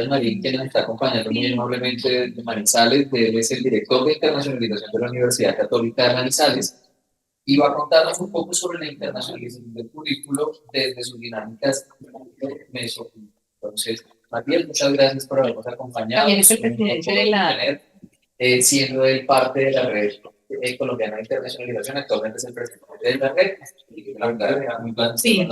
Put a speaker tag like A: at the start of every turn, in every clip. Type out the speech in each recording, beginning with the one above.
A: Elías Marín, que nos está acompañando muy amablemente de Manizales. Él es el director de internacionalización de la Universidad Católica de Manizales y va a contarnos un poco sobre la internacionalización del currículo desde sus dinámicas de Meso. Entonces, Matías, muchas gracias por habernos acompañado.
B: También es el presidente de la...
A: Siendo él parte de la red colombiana de internacionalización, actualmente es el presidente de la red. Y la verdad, muy plan.
B: Sí.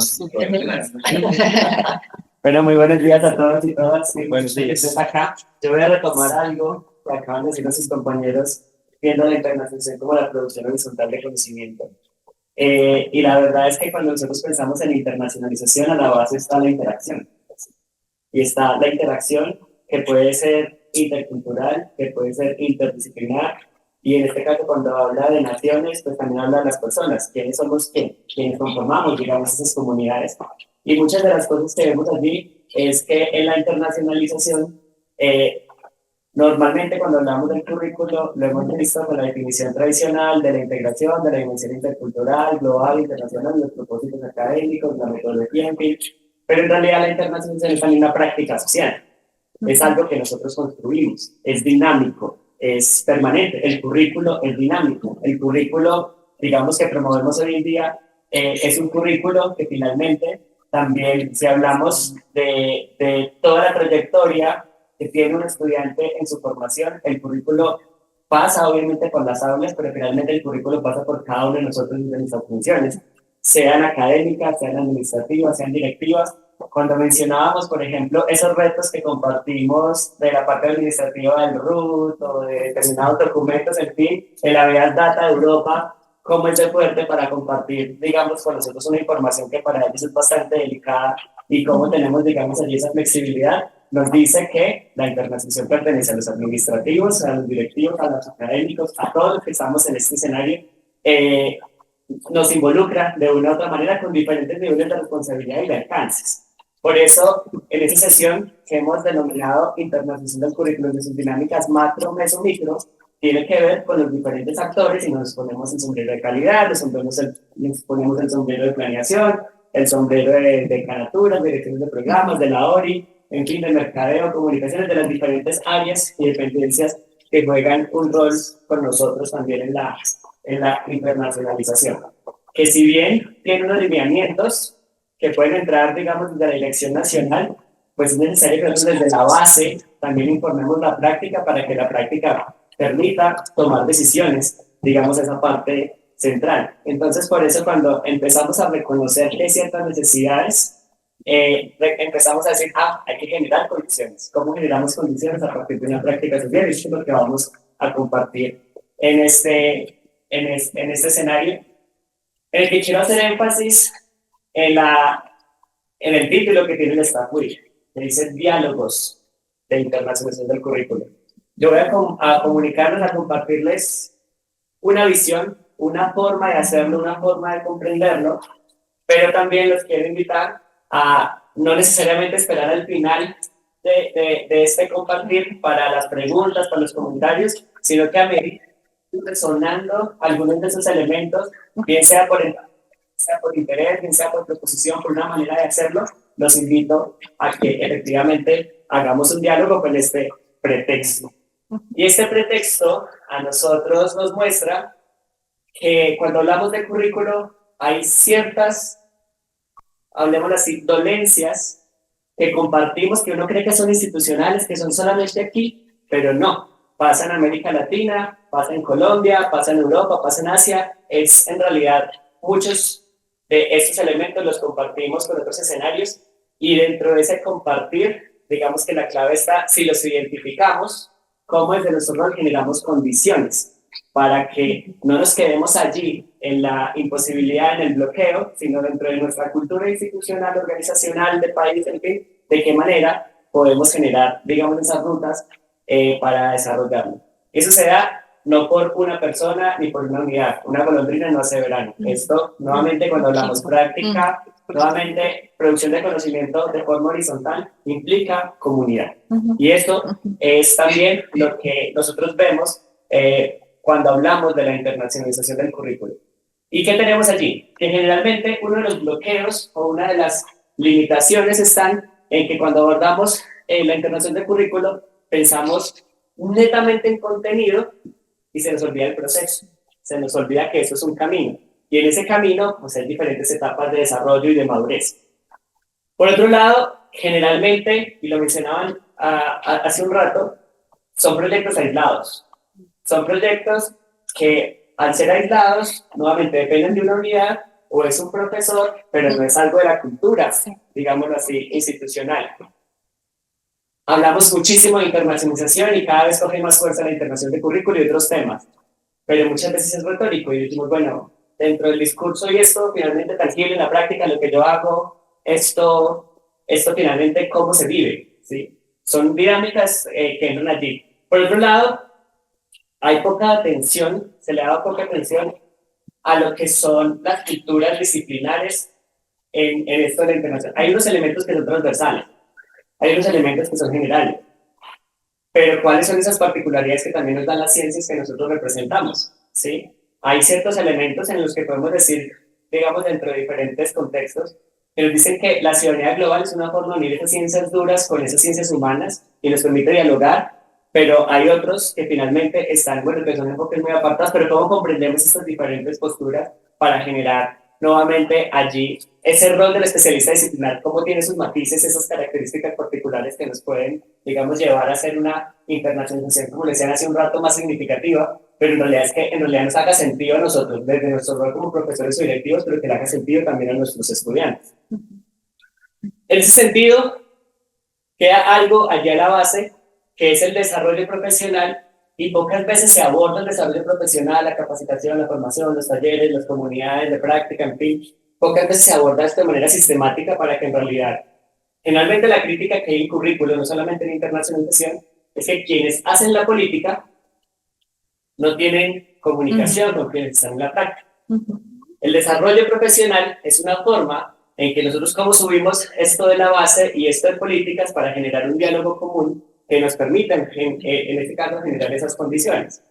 C: Bueno, muy buenos días a todos y todas. Muy buenos días. Acá, yo voy a retomar algo que acaban de decir sus compañeros, viendo la internacionalización como la producción horizontal de conocimiento. Y la verdad es que cuando nosotros pensamos en internacionalización, a la base está la interacción. Y está la interacción que puede ser intercultural, que puede ser interdisciplinar, y en este caso cuando habla de naciones, pues también habla de las personas, quiénes somos quienes conformamos, digamos, esas comunidades. Y muchas de las cosas que vemos allí es que en la internacionalización, normalmente cuando hablamos del currículo, lo hemos visto con la definición tradicional de la integración, de la dimensión intercultural, global, internacional, los propósitos académicos, la metodología, en fin. Pero en realidad la internacionalización es también una práctica social. Es algo que nosotros construimos, es dinámico, es permanente. El currículo es dinámico. El currículo, digamos, que promovemos hoy en día, es un currículo que finalmente también, si hablamos de toda la trayectoria que tiene un estudiante en su formación, el currículo pasa obviamente por las aulas, pero finalmente el currículo pasa por cada uno de nosotros y de nuestras funciones, sean académicas, sean administrativas, sean directivas. Cuando mencionábamos, por ejemplo, esos retos que compartimos de la parte administrativa del RUT o de determinados documentos, en fin, el habeas data de Europa, cómo es de fuerte para compartir, digamos, con nosotros una información que para ellos es bastante delicada y cómo tenemos, digamos, allí esa flexibilidad, nos dice que la internacionalización pertenece a los administrativos, a los directivos, a los académicos, a todos los que estamos en este escenario. Nos involucra de una u otra manera con diferentes niveles de responsabilidad y de alcances. Por eso, en esa sesión que hemos denominado Internacionalización del Currículo de sus dinámicas macro, meso, micro, tiene que ver con los diferentes actores y nos ponemos el sombrero de calidad, nos ponemos el sombrero de planeación, el sombrero de canaturas, de direcciones de programas, de la ORI, en fin, de mercadeo, comunicaciones, de las diferentes áreas y dependencias que juegan un rol con nosotros también en la internacionalización. Que si bien tiene unos lineamientos que pueden entrar, digamos, desde la dirección nacional, pues es necesario que nosotros desde la base también informemos la práctica para que la práctica permita tomar decisiones, digamos, esa parte central. Entonces, por eso cuando empezamos a reconocer que hay ciertas necesidades, empezamos a decir, hay que generar condiciones. ¿Cómo generamos condiciones a partir de una práctica social? Eso es lo que vamos a compartir en este escenario, en el que quiero hacer énfasis en, en el título que tiene el Staff Week, que dice Diálogos de Internacionalización del Currículo. Yo voy a comunicarles, a compartirles una visión, una forma de hacerlo, una forma de comprenderlo, pero también los quiero invitar a no necesariamente esperar al final de este compartir para las preguntas, para los comentarios, sino que a medida resonando algunos de esos elementos, bien sea por interés, bien sea por proposición, por una manera de hacerlo, los invito a que efectivamente hagamos un diálogo con este pretexto. Y este pretexto a nosotros nos muestra que cuando hablamos de currículo hay ciertas, hablemos así, dolencias que compartimos, que uno cree que son institucionales, que son solamente aquí, pero no. Pasa en América Latina, pasa en Colombia, pasa en Europa, pasa en Asia. Es en realidad muchos de estos elementos los compartimos con otros escenarios y dentro de ese compartir, digamos que la clave está, si los identificamos, cómo desde nuestro rol generamos condiciones para que no nos quedemos allí en la imposibilidad, en el bloqueo, sino dentro de nuestra cultura institucional, organizacional, de país, en fin, de qué manera podemos generar, digamos, esas rutas para desarrollarlo. Eso se da no por una persona ni por una unidad. Una golondrina no hace verano. Esto, nuevamente, cuando hablamos práctica, nuevamente, producción de conocimiento de forma horizontal implica comunidad. Y esto es también lo que nosotros vemos cuando hablamos de la internacionalización del currículo. ¿Y qué tenemos allí? Que generalmente uno de los bloqueos o una de las limitaciones están en que cuando abordamos la integración de currículo, pensamos netamente en contenido y se nos olvida el proceso, se nos olvida que eso es un camino. Y en ese camino, pues hay diferentes etapas de desarrollo y de madurez. Por otro lado, generalmente, y lo mencionaban hace un rato, son proyectos aislados. Son proyectos que, al ser aislados, nuevamente dependen de una unidad o es un profesor, pero no es algo de la cultura, digámoslo así, institucional. Hablamos muchísimo de internacionalización y cada vez coge más fuerza la integración de currículo y otros temas, pero muchas veces es retórico y decimos, bueno, dentro del discurso y esto finalmente tangible en la práctica, lo que yo hago, esto finalmente cómo se vive, ¿sí? Son dinámicas que entran allí. Por otro lado, hay poca atención, se le ha dado poca atención a lo que son las culturas disciplinares en esto de la integración. Hay unos elementos que son transversales, hay unos elementos que son generales, pero ¿cuáles son esas particularidades que también nos dan las ciencias que nosotros representamos? ¿Sí? Hay ciertos elementos en los que podemos decir, digamos, dentro de diferentes contextos, que nos dicen que la ciudadanía global es una forma de unir esas ciencias duras con esas ciencias humanas y nos permite dialogar, pero hay otros que finalmente están, bueno, que son enfoques muy apartados, pero ¿cómo comprendemos estas diferentes posturas para generar nuevamente allí ese rol del especialista disciplinar? ¿Cómo tiene sus matices, esas características particulares que nos pueden, digamos, llevar a hacer una internacionalización, como les decía hace un rato, más significativa, pero en realidad es que en realidad nos haga sentido a nosotros, desde nuestro rol como profesores o directivos, pero que le haga sentido también a nuestros estudiantes. En ese sentido, queda algo allí a la base, que es el desarrollo profesional, y pocas veces se aborda el desarrollo profesional, la capacitación, la formación, los talleres, las comunidades de práctica, en fin, pocas veces se aborda esto de manera sistemática para que en realidad, generalmente la crítica que hay en currículo, no solamente en internacionalización, es que quienes hacen la política no tienen comunicación con quienes están en la práctica. El desarrollo profesional es una forma en que nosotros como subimos esto de la base y esto de políticas para generar un diálogo común que nos permita, en este caso, generar esas condiciones.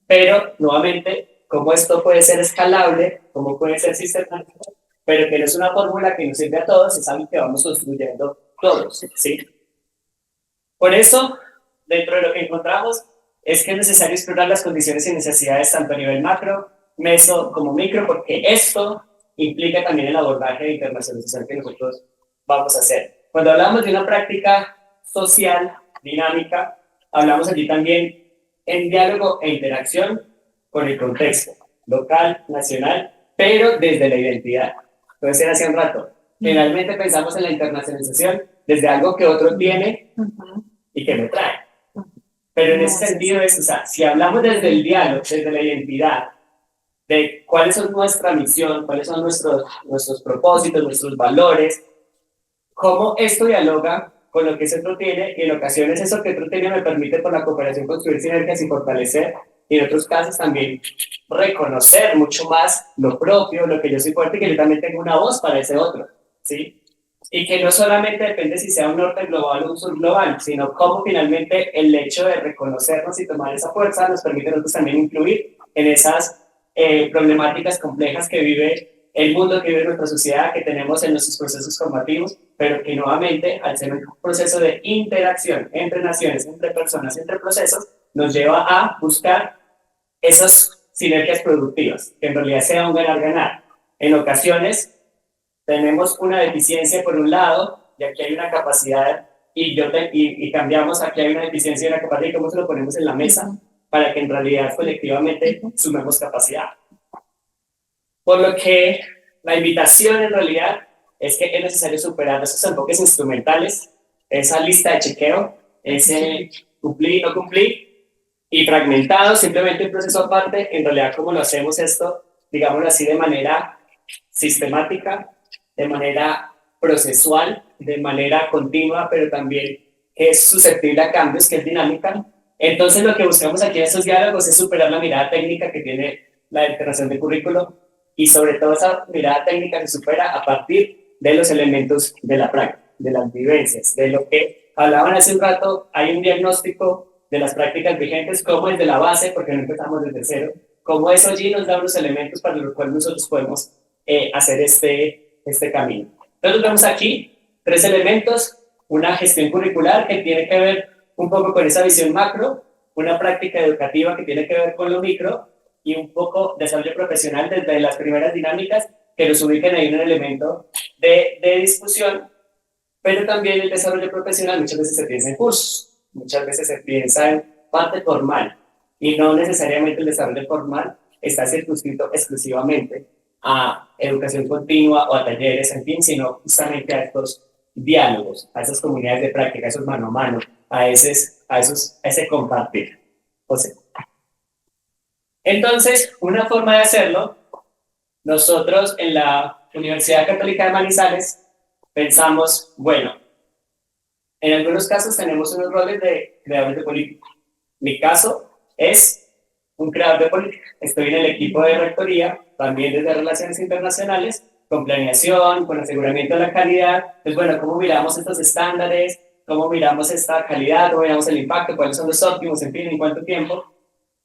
C: Pero, nuevamente, cómo esto puede ser escalable, cómo puede ser sistemático, pero que no es una fórmula que nos sirve a todos, es algo que vamos construyendo todos, ¿sí? Por eso, dentro de lo que encontramos, es que es necesario explorar las condiciones y necesidades tanto a nivel macro, meso como micro, porque esto implica también el abordaje de internacionalización que nosotros vamos a hacer. Cuando hablamos de una práctica social, dinámica, hablamos allí también en diálogo e interacción con el contexto local, nacional, pero desde la identidad. Entonces, era hace un rato. Generalmente pensamos en la internacionalización desde algo que otro tiene y que me trae. Pero en ese sentido es, o sea, si hablamos desde el diálogo, desde la identidad, de cuáles son nuestra misión, cuáles son nuestros propósitos, nuestros valores, cómo esto dialoga con lo que ese otro tiene, y en ocasiones eso que otro tiene me permite por la cooperación construir sinergias y fortalecer, y en otros casos también reconocer mucho más lo propio, lo que yo soy fuerte, y que yo también tengo una voz para ese otro, ¿sí? Y que no solamente depende si sea un norte global o un sur global, sino cómo finalmente el hecho de reconocernos y tomar esa fuerza nos permite a nosotros también incluir en esas problemáticas complejas que vive el mundo, que vive nuestra sociedad, que tenemos en nuestros procesos formativos, pero que nuevamente, al ser un proceso de interacción entre naciones, entre personas, entre procesos, nos lleva a buscar esas sinergias productivas, que en realidad sea un ganar-ganar. En ocasiones tenemos una deficiencia por un lado, y aquí hay una capacidad, y cambiamos, aquí hay una deficiencia y una capacidad, y cómo se lo ponemos en la mesa para que en realidad colectivamente sumemos capacidad. Por lo que la invitación en realidad es que es necesario superar esos enfoques instrumentales, esa lista de chequeo, ese cumplir y no cumplir, y fragmentado, simplemente un proceso aparte. En realidad, ¿cómo lo hacemos esto? Digámoslo así, de manera sistemática, de manera procesual, de manera continua, pero también que es susceptible a cambios, que es dinámica. Entonces, lo que buscamos aquí en estos diálogos es superar la mirada técnica que tiene la integración de currículo, y sobre todo esa mirada técnica se supera a partir de los elementos de la práctica, de las vivencias, de lo que hablaban hace un rato. Hay un diagnóstico de las prácticas vigentes, como es de la base, porque no empezamos desde cero, como eso allí nos da unos elementos para los cuales nosotros podemos hacer este camino. Entonces vemos aquí 3 elementos: una gestión curricular que tiene que ver un poco con esa visión macro, una práctica educativa que tiene que ver con lo micro y un poco desarrollo profesional desde las primeras dinámicas que los ubiquen ahí en un elemento de discusión, pero también el desarrollo profesional muchas veces se piensa en cursos, muchas veces se piensa en parte formal y no necesariamente el desarrollo formal está circunscrito exclusivamente a educación continua o a talleres, en fin, sino justamente a estos diálogos, a esas comunidades de práctica, a esos mano a mano, a ese compartir. José. Entonces, una forma de hacerlo, nosotros en la Universidad Católica de Manizales pensamos, bueno, en algunos casos tenemos unos roles de creadores de política. Mi caso es un creador de política. Estoy en el equipo de rectoría, también desde Relaciones Internacionales, con planeación, con aseguramiento de la calidad. Pues bueno, ¿cómo miramos estos estándares? ¿Cómo miramos esta calidad? ¿Cómo miramos el impacto? ¿Cuáles son los óptimos? En fin, ¿en cuánto tiempo?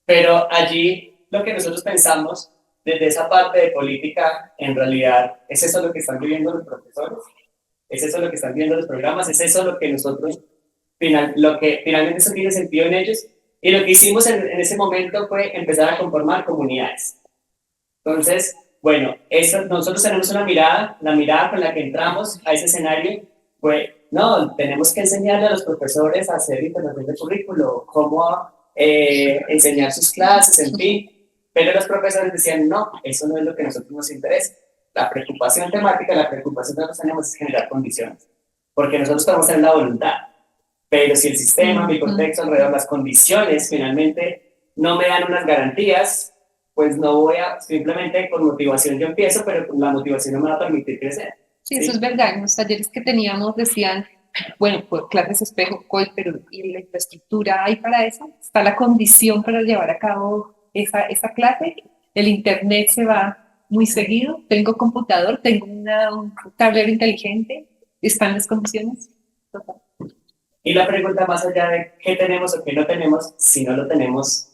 C: Pero allí lo que nosotros pensamos desde esa parte de política, en realidad, ¿es eso lo que están viviendo los profesores? ¿Es eso lo que están viendo los programas? ¿Es eso lo que nosotros, lo que finalmente eso tiene sentido en ellos? Y lo que hicimos en ese momento fue empezar a conformar comunidades. Entonces, bueno, nosotros tenemos una mirada, la mirada con la que entramos a ese escenario fue, no, tenemos que enseñarle a los profesores a hacer integración de currículo, cómo enseñar sus clases, en fin. Pero los profesores decían, no, eso no es lo que a nosotros nos interesa. La preocupación temática, la preocupación que nosotros tenemos es generar condiciones, porque nosotros podemos tener la voluntad, pero si el sistema, mi contexto alrededor, las condiciones finalmente no me dan unas garantías, pues no voy a, simplemente con motivación yo empiezo, pero la motivación no me va a permitir crecer.
B: Sí, eso es verdad. En los talleres que teníamos decían, bueno, pues clases espejo, COI, pero ¿y la infraestructura hay para eso? ¿Está la condición para llevar a cabo esa clase? El internet se va muy seguido, tengo computador, tengo un tablero inteligente, ¿están las condiciones? Total.
C: Y la pregunta más allá de qué tenemos o qué no tenemos, si no lo tenemos,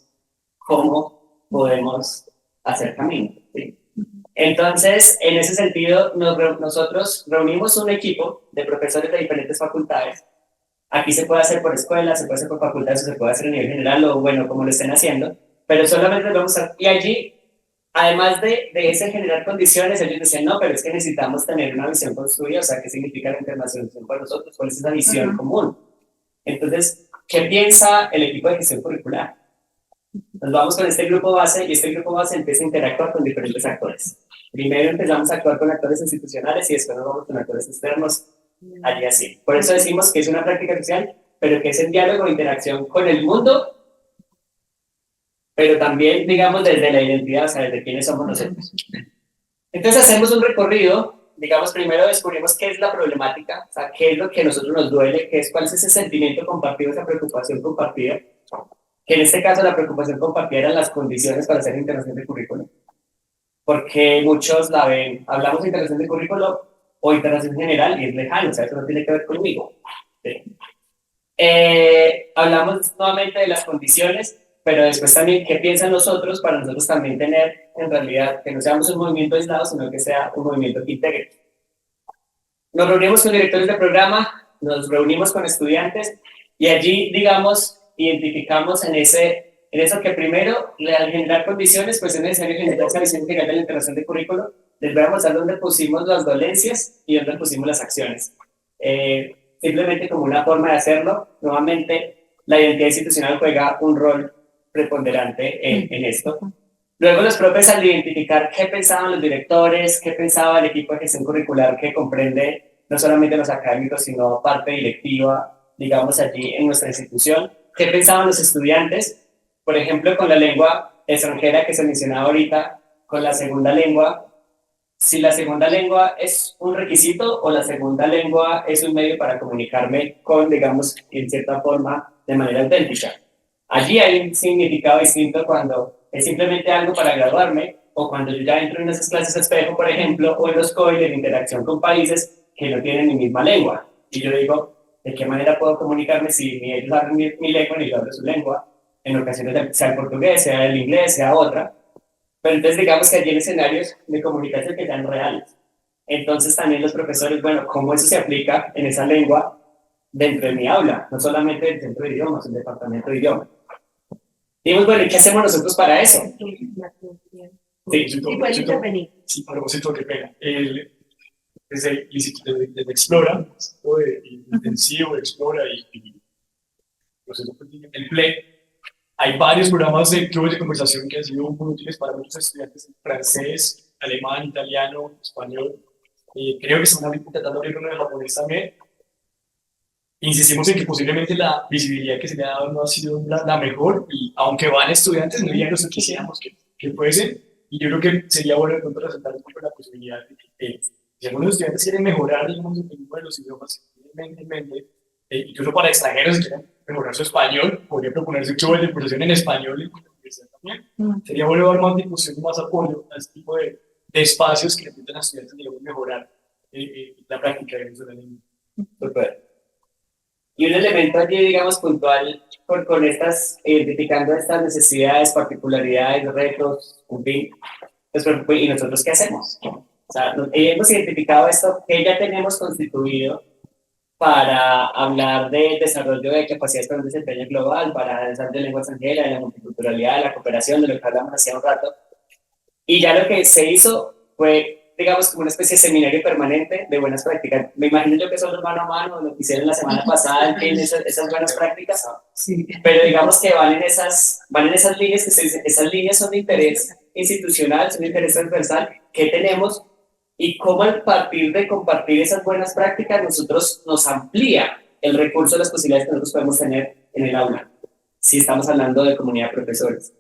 C: ¿cómo podemos hacer camino? ¿Sí? Entonces, en ese sentido, nosotros reunimos un equipo de profesores de diferentes facultades. Aquí se puede hacer por escuela, se puede hacer por facultades, o se puede hacer a nivel general, o bueno, como lo estén haciendo, pero solamente lo vamos a hacer. Y allí, además de ese generar condiciones, ellos decían, no, pero es que necesitamos tener una visión construida, o sea, ¿qué significa la internacionalización para nosotros? ¿Cuál es esa visión común? Entonces, ¿qué piensa el equipo de gestión curricular? Nos vamos con este grupo base y este grupo base empieza a interactuar con diferentes actores. Primero empezamos a actuar con actores institucionales y después nos vamos con actores externos, allí así. Por eso decimos que es una práctica social, pero que es el diálogo e interacción con el mundo, pero también, digamos, desde la identidad, o sea, desde quiénes somos nosotros. Entonces hacemos un recorrido, digamos, primero descubrimos qué es la problemática, o sea, qué es lo que a nosotros nos duele, cuál es ese sentimiento compartido, esa preocupación compartida, que en este caso la preocupación compartida eran las condiciones para hacer integración de currículo, porque muchos la ven, hablamos de integración de currículo o integración general y es lejano, o sea, eso no tiene que ver conmigo. ¿Sí? Hablamos nuevamente de las condiciones, pero después también qué piensan los otros para nosotros también tener, en realidad, que no seamos un movimiento aislado, sino que sea un movimiento que integre. Nos reunimos con directores de programa, nos reunimos con estudiantes y allí, digamos, identificamos en eso que primero, al generar condiciones, pues es necesario generar esa visión integral de la integración de currículo. Les voy a mostrar dónde pusimos las dolencias y dónde pusimos las acciones. Simplemente como una forma de hacerlo, nuevamente, la identidad institucional juega un rol preponderante en esto. Luego los profes al identificar qué pensaban los directores, qué pensaba el equipo de gestión curricular que comprende no solamente los académicos, sino parte directiva, digamos, allí en nuestra institución, qué pensaban los estudiantes, por ejemplo, con la lengua extranjera que se mencionaba ahorita, con la segunda lengua, si la segunda lengua es un requisito o la segunda lengua es un medio para comunicarme con, digamos, en cierta forma, de manera auténtica. Allí hay un significado distinto cuando es simplemente algo para graduarme o cuando yo ya entro en esas clases espejo, por ejemplo, o en los COI de interacción con países que no tienen mi misma lengua. Y yo digo, ¿de qué manera puedo comunicarme si ni ellos hablan mi lengua ni yo hablo su lengua? En ocasiones sea el portugués, sea el inglés, sea otra. Pero entonces digamos que allí en escenarios de comunicación que sean reales. Entonces también los profesores, bueno, ¿cómo eso se aplica en esa lengua? dentro de mi aula, no solamente del centro de idiomas, el departamento de idiomas. Dijimos, bueno, ¿y qué hacemos nosotros para eso? Sí,
B: Sí, pueden intervenir.
D: Sí, a propósito, qué pena. Desde Explora, intensivo, Explora y proceso el PLE, hay varios programas de clubes de conversación que han sido muy útiles para muchos estudiantes, francés, alemán, italiano, español. Creo que están intentando abrir uno de japonés también. Insistimos en que posiblemente la visibilidad que se le ha dado no ha sido la mejor, y aunque van estudiantes, no dirían que quisiéramos que fuese. Y yo creo que sería bueno de pronto resaltar un poco la posibilidad de que si algunos estudiantes quieren mejorar, digamos, el uno de los idiomas que tienen en mente, incluso para extranjeros, si quieren mejorar su español, podría proponerse clubes de conversación en español en la universidad también. Sería bueno dar más difusión y más apoyo a este tipo de espacios que le permitan a estudiantes, digamos, mejorar la práctica de la lengua.
C: Super. Y un elemento allí, digamos, puntual, con estas, identificando estas necesidades, particularidades, retos, en fin, pues, ¿y nosotros qué hacemos? O sea, hemos identificado esto que ya tenemos constituido para hablar del desarrollo de capacidades para un desempeño global, para el desarrollo de lengua extranjera, de la multiculturalidad, de la cooperación, de lo que hablamos hace un rato. Y ya lo que se hizo fue, digamos, como una especie de seminario permanente de buenas prácticas. Me imagino yo que son los mano a mano, lo que hicieron la semana pasada, en fin, esas buenas prácticas.
B: Sí.
C: Pero digamos que van en esas líneas que se dicen, esas líneas son de interés institucional, son de interés transversal que tenemos, y cómo a partir de compartir esas buenas prácticas nosotros nos amplía el recurso de las posibilidades que nosotros podemos tener en el aula, si estamos hablando de comunidad de profesores.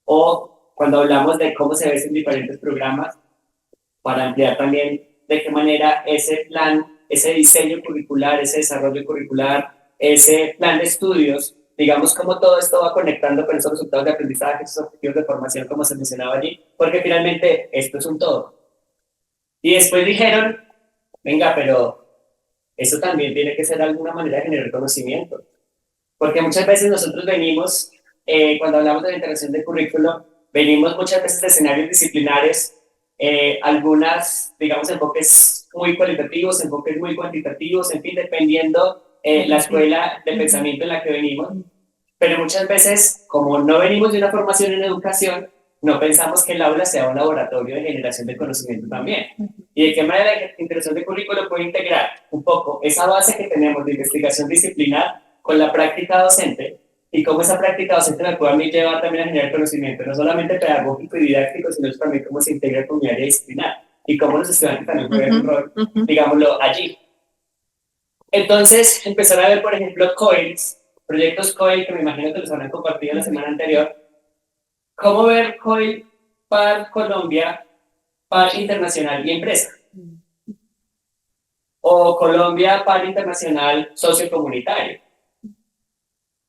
C: O cuando hablamos de cómo se ven en diferentes programas, para ampliar también de qué manera ese plan, ese diseño curricular, ese desarrollo curricular, ese plan de estudios, digamos cómo todo esto va conectando con esos resultados de aprendizaje, esos objetivos de formación, como se mencionaba allí, porque finalmente esto es un todo. Y después dijeron, venga, pero eso también tiene que ser alguna manera de generar conocimiento, porque muchas veces nosotros venimos, cuando hablamos de la integración de currículo, venimos muchas veces de escenarios disciplinares, algunas, digamos, enfoques muy cualitativos, enfoques muy cuantitativos, en fin, dependiendo la escuela de pensamiento en la que venimos, pero muchas veces, como no venimos de una formación en educación, no pensamos que el aula sea un laboratorio de generación de conocimiento también. ¿Y de qué manera la integración de currículo puede integrar un poco esa base que tenemos de investigación disciplinar con la práctica docente, y cómo esa práctica docente la puede a mí llevar también a generar conocimiento, no solamente pedagógico y didáctico, sino también cómo se integra con mi área disciplinar y cómo los estudiantes también juegan un rol, digámoslo, allí? Entonces, empezar a ver, por ejemplo, COILs, proyectos COIL, que me imagino que los habrán compartido la semana anterior. ¿Cómo ver COIL para Colombia, para internacional y empresa? O Colombia para internacional sociocomunitario.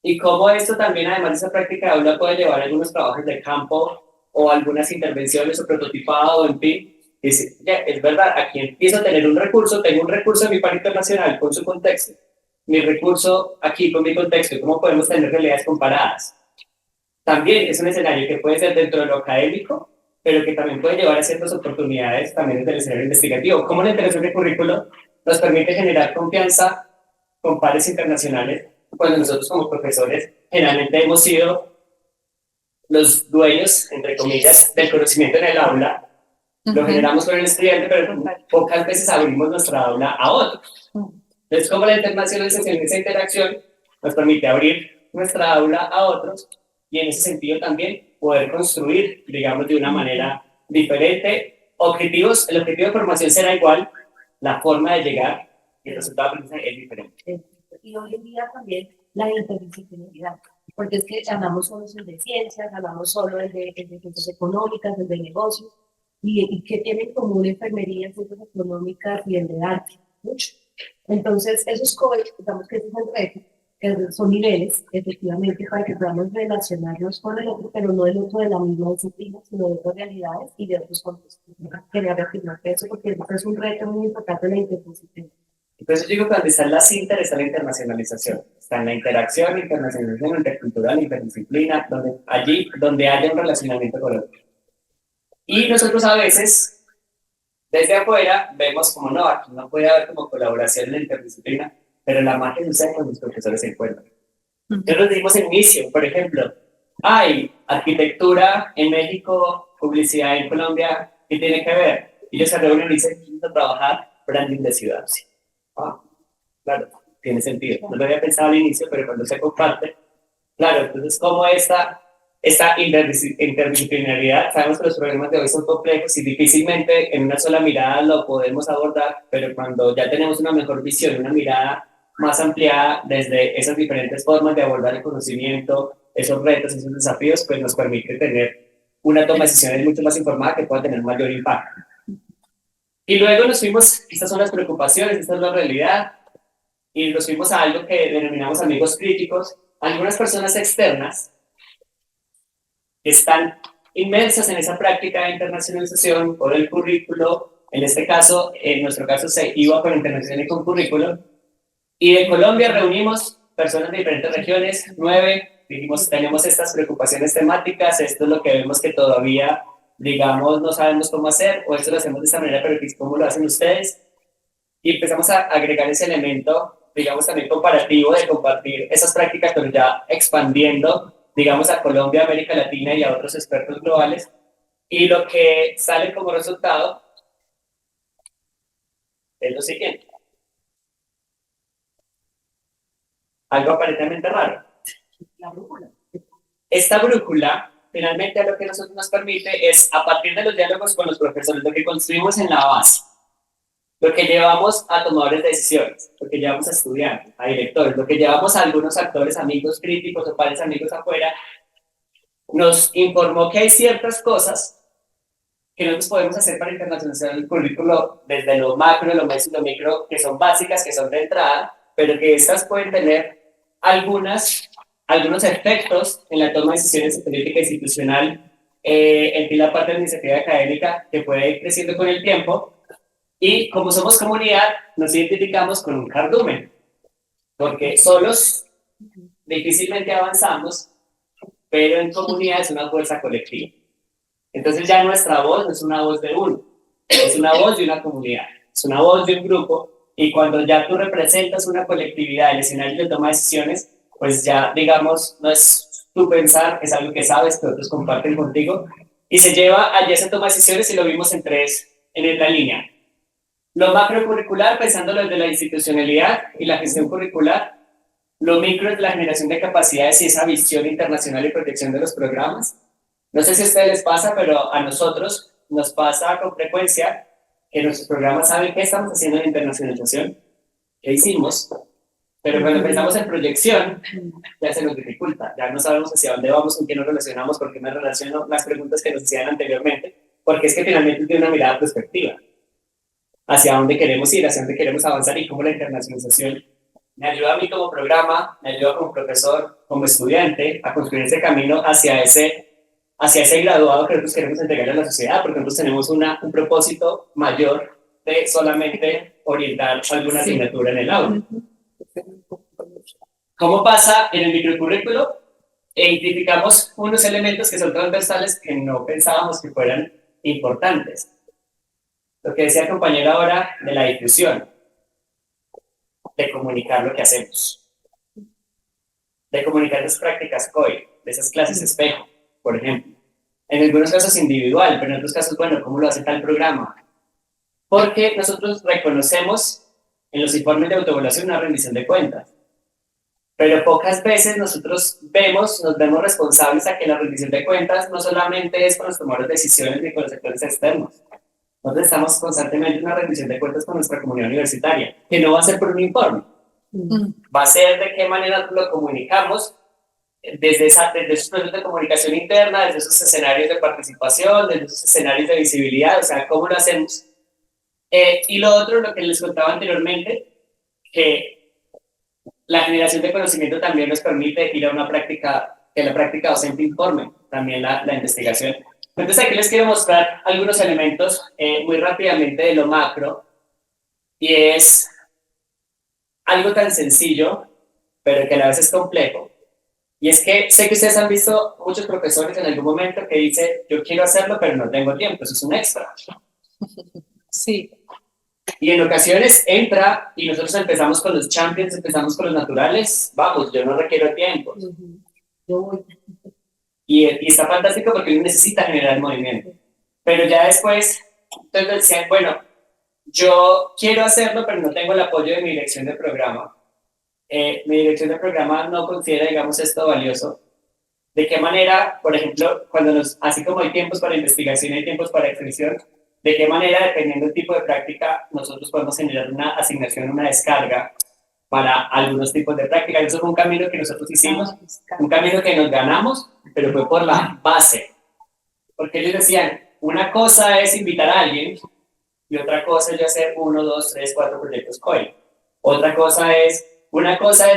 C: Y cómo esto también, además de esa práctica de aula, puede llevar a algunos trabajos de campo o algunas intervenciones o prototipado, en fin. Dice, ya, es verdad, aquí empiezo a tener un recurso, tengo un recurso en mi par internacional con su contexto, mi recurso aquí con mi contexto, ¿cómo podemos tener realidades comparadas? También es un escenario que puede ser dentro de lo académico, pero que también puede llevar a ciertas oportunidades también desde el escenario investigativo. ¿Cómo la integración de currículo nos permite generar confianza con pares internacionales, cuando nosotros como profesores generalmente hemos sido los dueños, entre comillas, del conocimiento en el aula? Lo generamos con el estudiante, pero pocas veces abrimos nuestra aula a otros. Entonces, como la internacionalización de esa interacción nos permite abrir nuestra aula a otros, y en ese sentido también poder construir, digamos, de una manera diferente objetivos. El objetivo de formación será igual, la forma de llegar y el resultado de aprendizaje es diferente.
E: Y hoy en día también la interdisciplinaridad, porque es que hablamos solo de ciencias, hablamos solo de ciencias económicas, de negocios, y que tienen en común enfermería, ciencias económicas y el de arte, mucho. Entonces, esos COEs, digamos que ese es el reto, que son niveles, efectivamente, para que podamos relacionarnos con el otro, pero no el otro de la misma disciplina, sino de otras realidades y de otros contextos. Quería reafirmar eso porque este es un reto muy importante en la interdisciplina.
C: Entonces yo digo que donde está la cinta está la internacionalización, está en la interacción, internacionalización, intercultural, interdisciplina, allí donde haya un relacionamiento con otro. Y nosotros a veces, desde afuera, vemos como no, aquí no puede haber como colaboración en la interdisciplina, pero la magia sucede cuando los profesores se encuentran. Nosotros dimos el inicio, por ejemplo, hay arquitectura en México, publicidad en Colombia, ¿qué tiene que ver? Y ellos se reúnen y dicen, vamos a trabajar branding de ciudad. Sí. Ah, claro, tiene sentido. No lo había pensado al inicio, pero cuando se comparte, claro, entonces como esta interdisciplinaridad, sabemos que los problemas de hoy son complejos y difícilmente en una sola mirada lo podemos abordar, pero cuando ya tenemos una mejor visión, una mirada más ampliada desde esas diferentes formas de abordar el conocimiento, esos retos, esos desafíos, pues nos permite tener una toma de decisiones mucho más informada que pueda tener mayor impacto. Y luego nos fuimos, estas son las preocupaciones, esta es la realidad, y nos fuimos a algo que denominamos amigos críticos, algunas personas externas que están inmersas en esa práctica de internacionalización por el currículo, en este caso, en nuestro caso se iba con internacional y con currículo, y de Colombia reunimos personas de diferentes regiones, 9, dijimos, tenemos estas preocupaciones temáticas, esto es lo que vemos que todavía, digamos, no sabemos cómo hacer, o esto lo hacemos de esta manera, pero ¿cómo lo hacen ustedes? Y empezamos a agregar ese elemento, digamos, también comparativo de compartir esas prácticas, pero ya expandiendo, digamos, a Colombia, América Latina y a otros expertos globales. Y lo que sale como resultado es lo siguiente. Algo aparentemente raro.
E: La brújula.
C: Esta brújula, finalmente, lo que nosotros nos permite es, a partir de los diálogos con los profesores, lo que construimos en la base, lo que llevamos a tomadores de decisiones, lo que llevamos a estudiantes, a directores, lo que llevamos a algunos actores, amigos críticos o pares amigos afuera, nos informó que hay ciertas cosas que nosotros podemos hacer para internacionalizar el currículo desde lo macro, lo meso y lo micro, que son básicas, que son de entrada, pero que estas pueden tener algunos efectos en la toma de decisiones en política institucional, en la parte de la iniciativa académica que puede ir creciendo con el tiempo. Y como somos comunidad, nos identificamos con un cardumen, porque solos difícilmente avanzamos, pero en comunidad es una fuerza colectiva. Entonces ya nuestra voz no es una voz de uno, es una voz de una comunidad, es una voz de un grupo, y cuando ya tú representas una colectividad en el escenario de toma de decisiones, pues ya, digamos, no es tu pensar, es algo que sabes, que otros comparten contigo, y se lleva allá esa toma de decisiones y lo vimos en esta línea. Lo macrocurricular, pensándolo desde la institucionalidad y la gestión curricular. Lo micro es la generación de capacidades y esa visión internacional y protección de los programas. No sé si a ustedes les pasa, pero a nosotros nos pasa con frecuencia que nuestros programas saben qué estamos haciendo en internacionalización, qué hicimos, pero cuando pensamos en proyección, ya se nos dificulta, ya no sabemos hacia dónde vamos, con quién nos relacionamos, por qué me relaciono, las preguntas que nos hacían anteriormente, porque es que finalmente tiene una mirada perspectiva hacia dónde queremos ir, hacia dónde queremos avanzar y cómo la internacionalización me ayuda a mí como programa, me ayuda como profesor, como estudiante a construir ese camino hacia ese graduado que nosotros queremos entregarle a la sociedad, porque nosotros tenemos un propósito mayor de solamente orientar alguna asignatura en el aula. ¿Cómo pasa en el microcurrículo? Identificamos unos elementos que son transversales que no pensábamos que fueran importantes. Lo que decía el compañero ahora de la difusión, de comunicar lo que hacemos, de comunicar las prácticas COI, de esas clases espejo, por ejemplo. En algunos casos individual, pero en otros casos, bueno, ¿cómo lo hace tal programa? Porque nosotros reconocemos en los informes de autoevaluación una rendición de cuentas, pero pocas veces nosotros nos vemos responsables a que la rendición de cuentas no solamente es con los tomadores de decisiones ni con los sectores externos. Nosotros estamos constantemente en una rendición de cuentas con nuestra comunidad universitaria, que no va a ser por un informe, va a ser de qué manera lo comunicamos desde esos procesos de comunicación interna, desde esos escenarios de participación, desde esos escenarios de visibilidad, o sea, cómo lo hacemos. Y lo otro, lo que les contaba anteriormente, que la generación de conocimiento también nos permite ir a una práctica, que la práctica docente informe también la investigación. Entonces aquí les quiero mostrar algunos elementos muy rápidamente de lo macro, y es algo tan sencillo, pero que a la vez es complejo. Y es que sé que ustedes han visto muchos profesores en algún momento que dicen, yo quiero hacerlo, pero no tengo tiempo, eso es un extra.
B: Sí.
C: Y en ocasiones entra y nosotros empezamos con los champions, empezamos con los naturales, vamos, yo no requiero tiempo.
E: Yo voy.
C: Y está fantástico porque uno necesita generar movimiento. Pero ya después, entonces decían, bueno, yo quiero hacerlo, pero no tengo el apoyo de mi dirección de programa. Mi dirección de programa no considera, digamos, esto valioso. ¿De qué manera, por ejemplo, así como hay tiempos para investigación y hay tiempos para extensión, de qué manera, dependiendo del tipo de práctica, nosotros podemos generar una asignación, una descarga para algunos tipos de prácticas? Eso fue un camino que nosotros hicimos, un camino que nos ganamos, pero fue por la base. Porque ellos decían, una cosa es invitar a alguien y otra cosa es hacer 1, 2, 3, 4 proyectos COIL. Una cosa es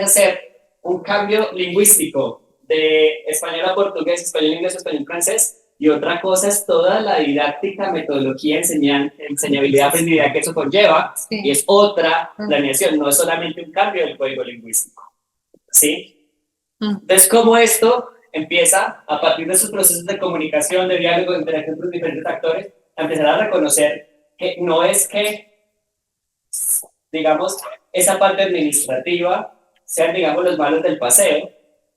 C: hacer un cambio lingüístico de español a portugués, español a inglés, español a francés, y otra cosa es toda la didáctica, metodología, enseñabilidad, aprendizaje que eso conlleva,
B: Sí.
C: y es otra planeación, no es solamente un cambio del código lingüístico. ¿Sí? Entonces, ¿cómo esto empieza, a partir de esos procesos de comunicación, de diálogo, de interacción con diferentes actores, a empezar a reconocer que no es que, digamos, esa parte administrativa sean, digamos, los malos del paseo,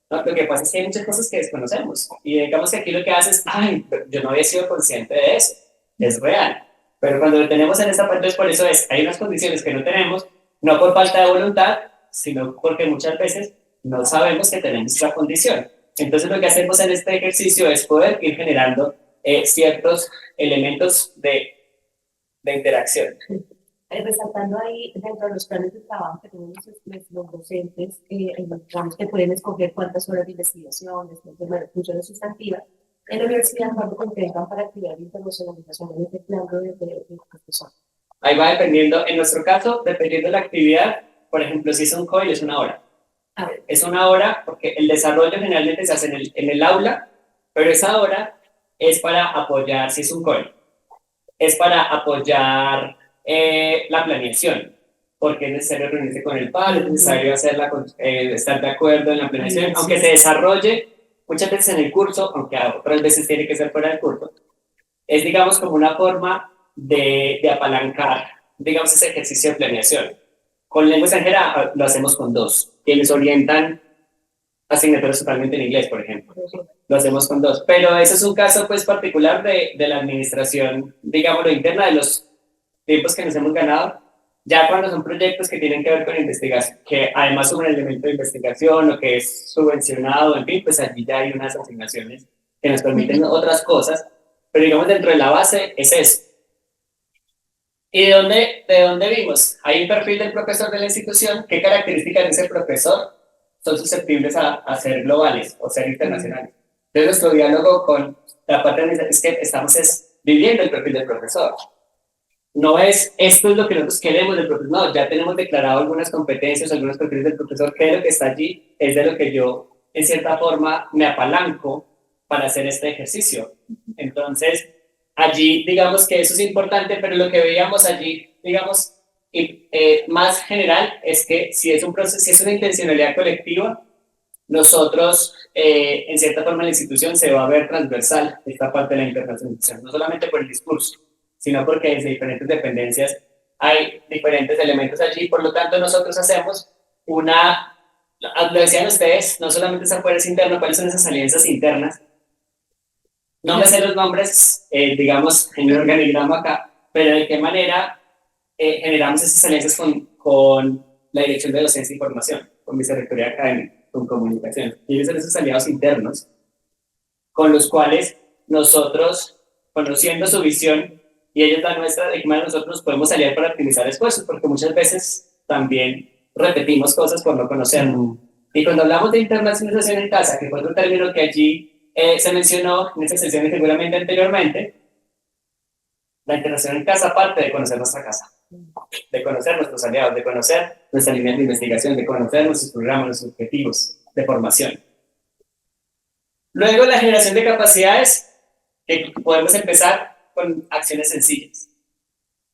C: ¿no? Lo que pasa es que hay muchas cosas que desconocemos, y digamos que aquí lo que hace es, ay, yo no había sido consciente de eso, es real, pero cuando lo tenemos en esta parte, es por eso hay unas condiciones que no tenemos, no por falta de voluntad, sino porque muchas veces no sabemos que tenemos la condición. Entonces lo que hacemos en este ejercicio es poder ir generando ciertos elementos de interacción.
E: Resaltando ahí, dentro de los planes de trabajo que tenemos los docentes, digamos que pueden escoger cuántas horas de investigación, de funciones sustantivas. En la universidad, cuando contemplan para actividad de internacionalización en este plan de profesor.
C: Ahí va dependiendo, en nuestro caso, dependiendo de la actividad, por ejemplo, si es un COIL, es 1 hora. Es 1 hora porque el desarrollo generalmente se hace en el aula, pero esa hora es para apoyar, si es un COIL, es para apoyar la planeación, porque es necesario reunirse con el padre, es necesario estar de acuerdo en la planeación, aunque se desarrolle muchas veces en el curso, aunque otras veces tiene que ser fuera del curso. Es, digamos, como una forma de apalancar, digamos, ese ejercicio de planeación. Con lengua extranjera lo hacemos con 2, quienes orientan asignaturas totalmente en inglés, por ejemplo. Lo hacemos con 2, pero ese es un caso pues particular de la administración, digámoslo, interna, de los tiempos que nos hemos ganado. Ya cuando son proyectos que tienen que ver con investigación, que además son un elemento de investigación o que es subvencionado, en fin, pues allí ya hay unas asignaciones que nos permiten otras cosas, pero digamos dentro de la base es eso. ¿Y de dónde vimos? Hay un perfil del profesor de la institución. ¿Qué características de ese profesor son susceptibles a ser globales o ser internacionales? Entonces nuestro diálogo con la parte es que estamos viviendo el perfil del profesor. No es, esto es lo que nosotros queremos del profesor, no, ya tenemos declarado algunas competencias, algunos perfiles del profesor, que de lo que está allí es de lo que yo, en cierta forma, me apalanco para hacer este ejercicio. Entonces, allí, digamos que eso es importante, pero lo que veíamos allí, digamos, más general, es que si es un proceso, si es una intencionalidad colectiva, nosotros, en cierta forma, en la institución se va a ver transversal esta parte de la internacionalización, no solamente por el discurso, sino porque desde diferentes dependencias hay diferentes elementos allí, por lo tanto nosotros hacemos lo decían ustedes, no solamente es afuera, es interno, cuáles son esas alianzas internas. No me sé los nombres, digamos, en el organigrama acá, pero de qué manera generamos esas alianzas con la Dirección de Docencia y Formación, con Vicerrectoría Académica, con Comunicación. Y ellos son esos aliados internos con los cuales nosotros, conociendo su visión, y ellos la nuestra, de qué manera nosotros nos podemos aliar para optimizar esfuerzos, porque muchas veces también repetimos cosas por no conocerlo. Y cuando hablamos de internacionalización en casa, que fue otro término que allí se mencionó en estas sesiones seguramente anteriormente, la internación en casa parte de conocer nuestra casa, de conocer nuestros aliados, de conocer nuestra línea de investigación, de conocer nuestros programas, nuestros objetivos de formación. Luego, la generación de capacidades, que podemos empezar con acciones sencillas.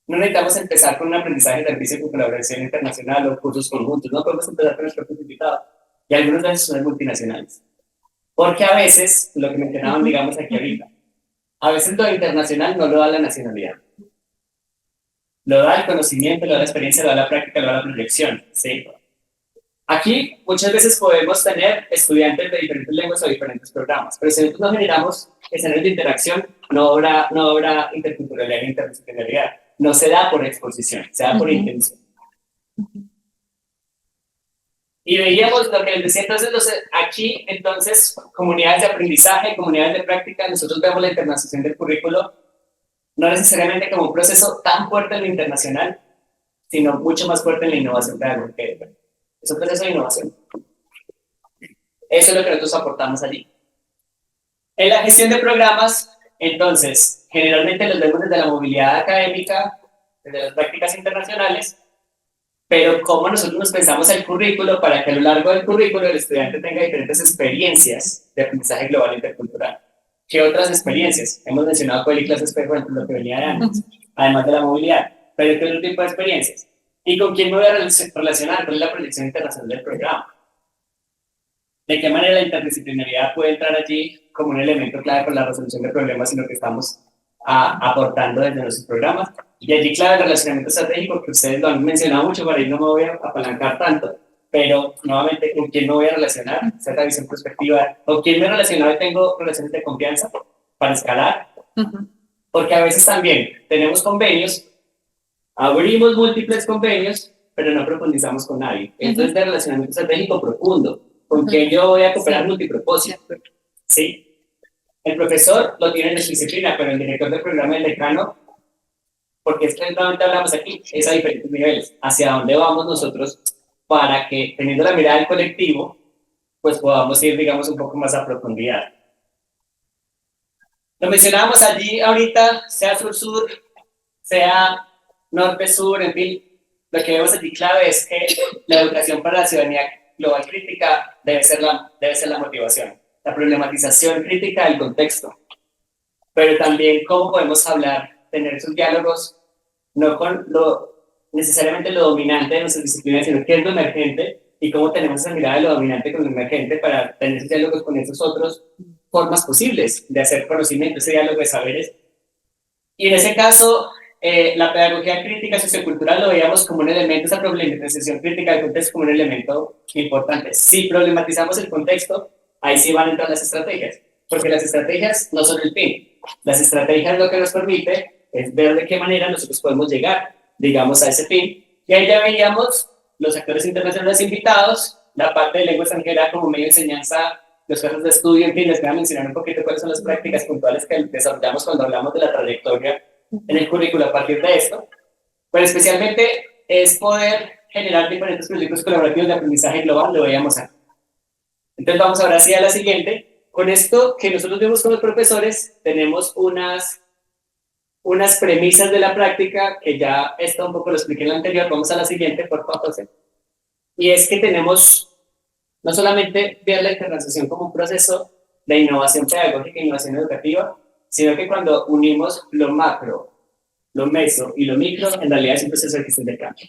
C: No necesitamos empezar con un aprendizaje de servicio con colaboración internacional o cursos conjuntos, no podemos empezar con los propios invitados. Y algunos de esos son multinacionales. Porque a veces, lo que mencionaban, digamos aquí ahorita, a veces lo internacional no lo da la nacionalidad. Lo da el conocimiento, lo da la experiencia, lo da la práctica, lo da la proyección, ¿sí? Aquí muchas veces podemos tener estudiantes de diferentes lenguas o diferentes programas, pero si nosotros no generamos escenarios de interacción, no habrá interculturalidad e interdisciplinaridad. No se da por exposición, se da por intención. Y veíamos lo que les decía entonces, aquí entonces, comunidades de aprendizaje, comunidades de práctica, nosotros vemos la internacionalización del currículo, no necesariamente como un proceso tan fuerte en lo internacional, sino mucho más fuerte en la innovación pedagógica. Es un proceso de innovación. Eso es lo que nosotros aportamos allí. En la gestión de programas, entonces, generalmente los vemos desde la movilidad académica, desde las prácticas internacionales, pero cómo nosotros nos pensamos el currículo para que a lo largo del currículo el estudiante tenga diferentes experiencias de aprendizaje global e intercultural. ¿Qué otras experiencias? Hemos mencionado Coeli Clase Espejo entre lo que venía de antes, además de la movilidad, pero ¿qué otro tipo de experiencias? ¿Y con quién me voy a relacionar? ¿Cuál es la proyección internacional del programa? ¿De qué manera la interdisciplinaridad puede entrar allí como un elemento clave para la resolución de problemas en lo que estamos aportando desde nuestros programas? Y allí clave el relacionamiento estratégico, que ustedes lo han mencionado mucho, para ahí no me voy a apalancar tanto, pero nuevamente, ¿con quién me voy a relacionar? Esa es la visión prospectiva. ¿Con quién me he relacionado y tengo relaciones de confianza para escalar? Porque a veces también tenemos convenios, abrimos múltiples convenios, pero no profundizamos con nadie. Entonces, de relacionamiento estratégico profundo, con quien yo voy a cooperar multipropósito. ¿Sí? El profesor lo tiene en su disciplina, pero el director del programa, el decano, porque es que realmente hablamos aquí, es a diferentes niveles. ¿Hacia dónde vamos nosotros para que, teniendo la mirada del colectivo, pues podamos ir, digamos, un poco más a profundidad? Lo mencionábamos allí ahorita, sea sur-sur, sea norte-sur, en fin, lo que vemos allí clave es que la educación para la ciudadanía global crítica debe ser la motivación, la problematización crítica del contexto, pero también cómo podemos hablar, tener esos diálogos, no con necesariamente lo dominante de nuestras disciplinas, sino qué es lo emergente y cómo tenemos esa mirada de lo dominante con lo emergente para tener esos diálogos con esas otras formas posibles de hacer conocimiento, ese diálogo de saberes. Y en ese caso, la pedagogía crítica sociocultural lo veíamos como un elemento, esa problematización crítica del contexto como un elemento importante. Si problematizamos el contexto, ahí sí van a entrar las estrategias, porque las estrategias no son el fin. Las estrategias lo que nos permite es ver de qué manera nosotros podemos llegar, digamos, a ese fin. Y ahí ya veíamos los actores internacionales invitados, la parte de lengua extranjera como medio de enseñanza, los casos de estudio, en fin, les voy a mencionar un poquito cuáles son las prácticas puntuales que desarrollamos cuando hablamos de la trayectoria en el currículo a partir de esto. Pero especialmente es poder generar diferentes proyectos colaborativos de aprendizaje global, lo veíamos aquí. Entonces vamos ahora sí a la siguiente. Con esto que nosotros vemos con los profesores, tenemos unas premisas de la práctica, que ya esto un poco lo expliqué en la anterior. Vamos a la siguiente, por favor, José. Y es que tenemos no solamente ver la internacionalización como un proceso de innovación pedagógica e innovación educativa, sino que cuando unimos lo macro, lo meso y lo micro, en realidad es un proceso de gestión del cambio.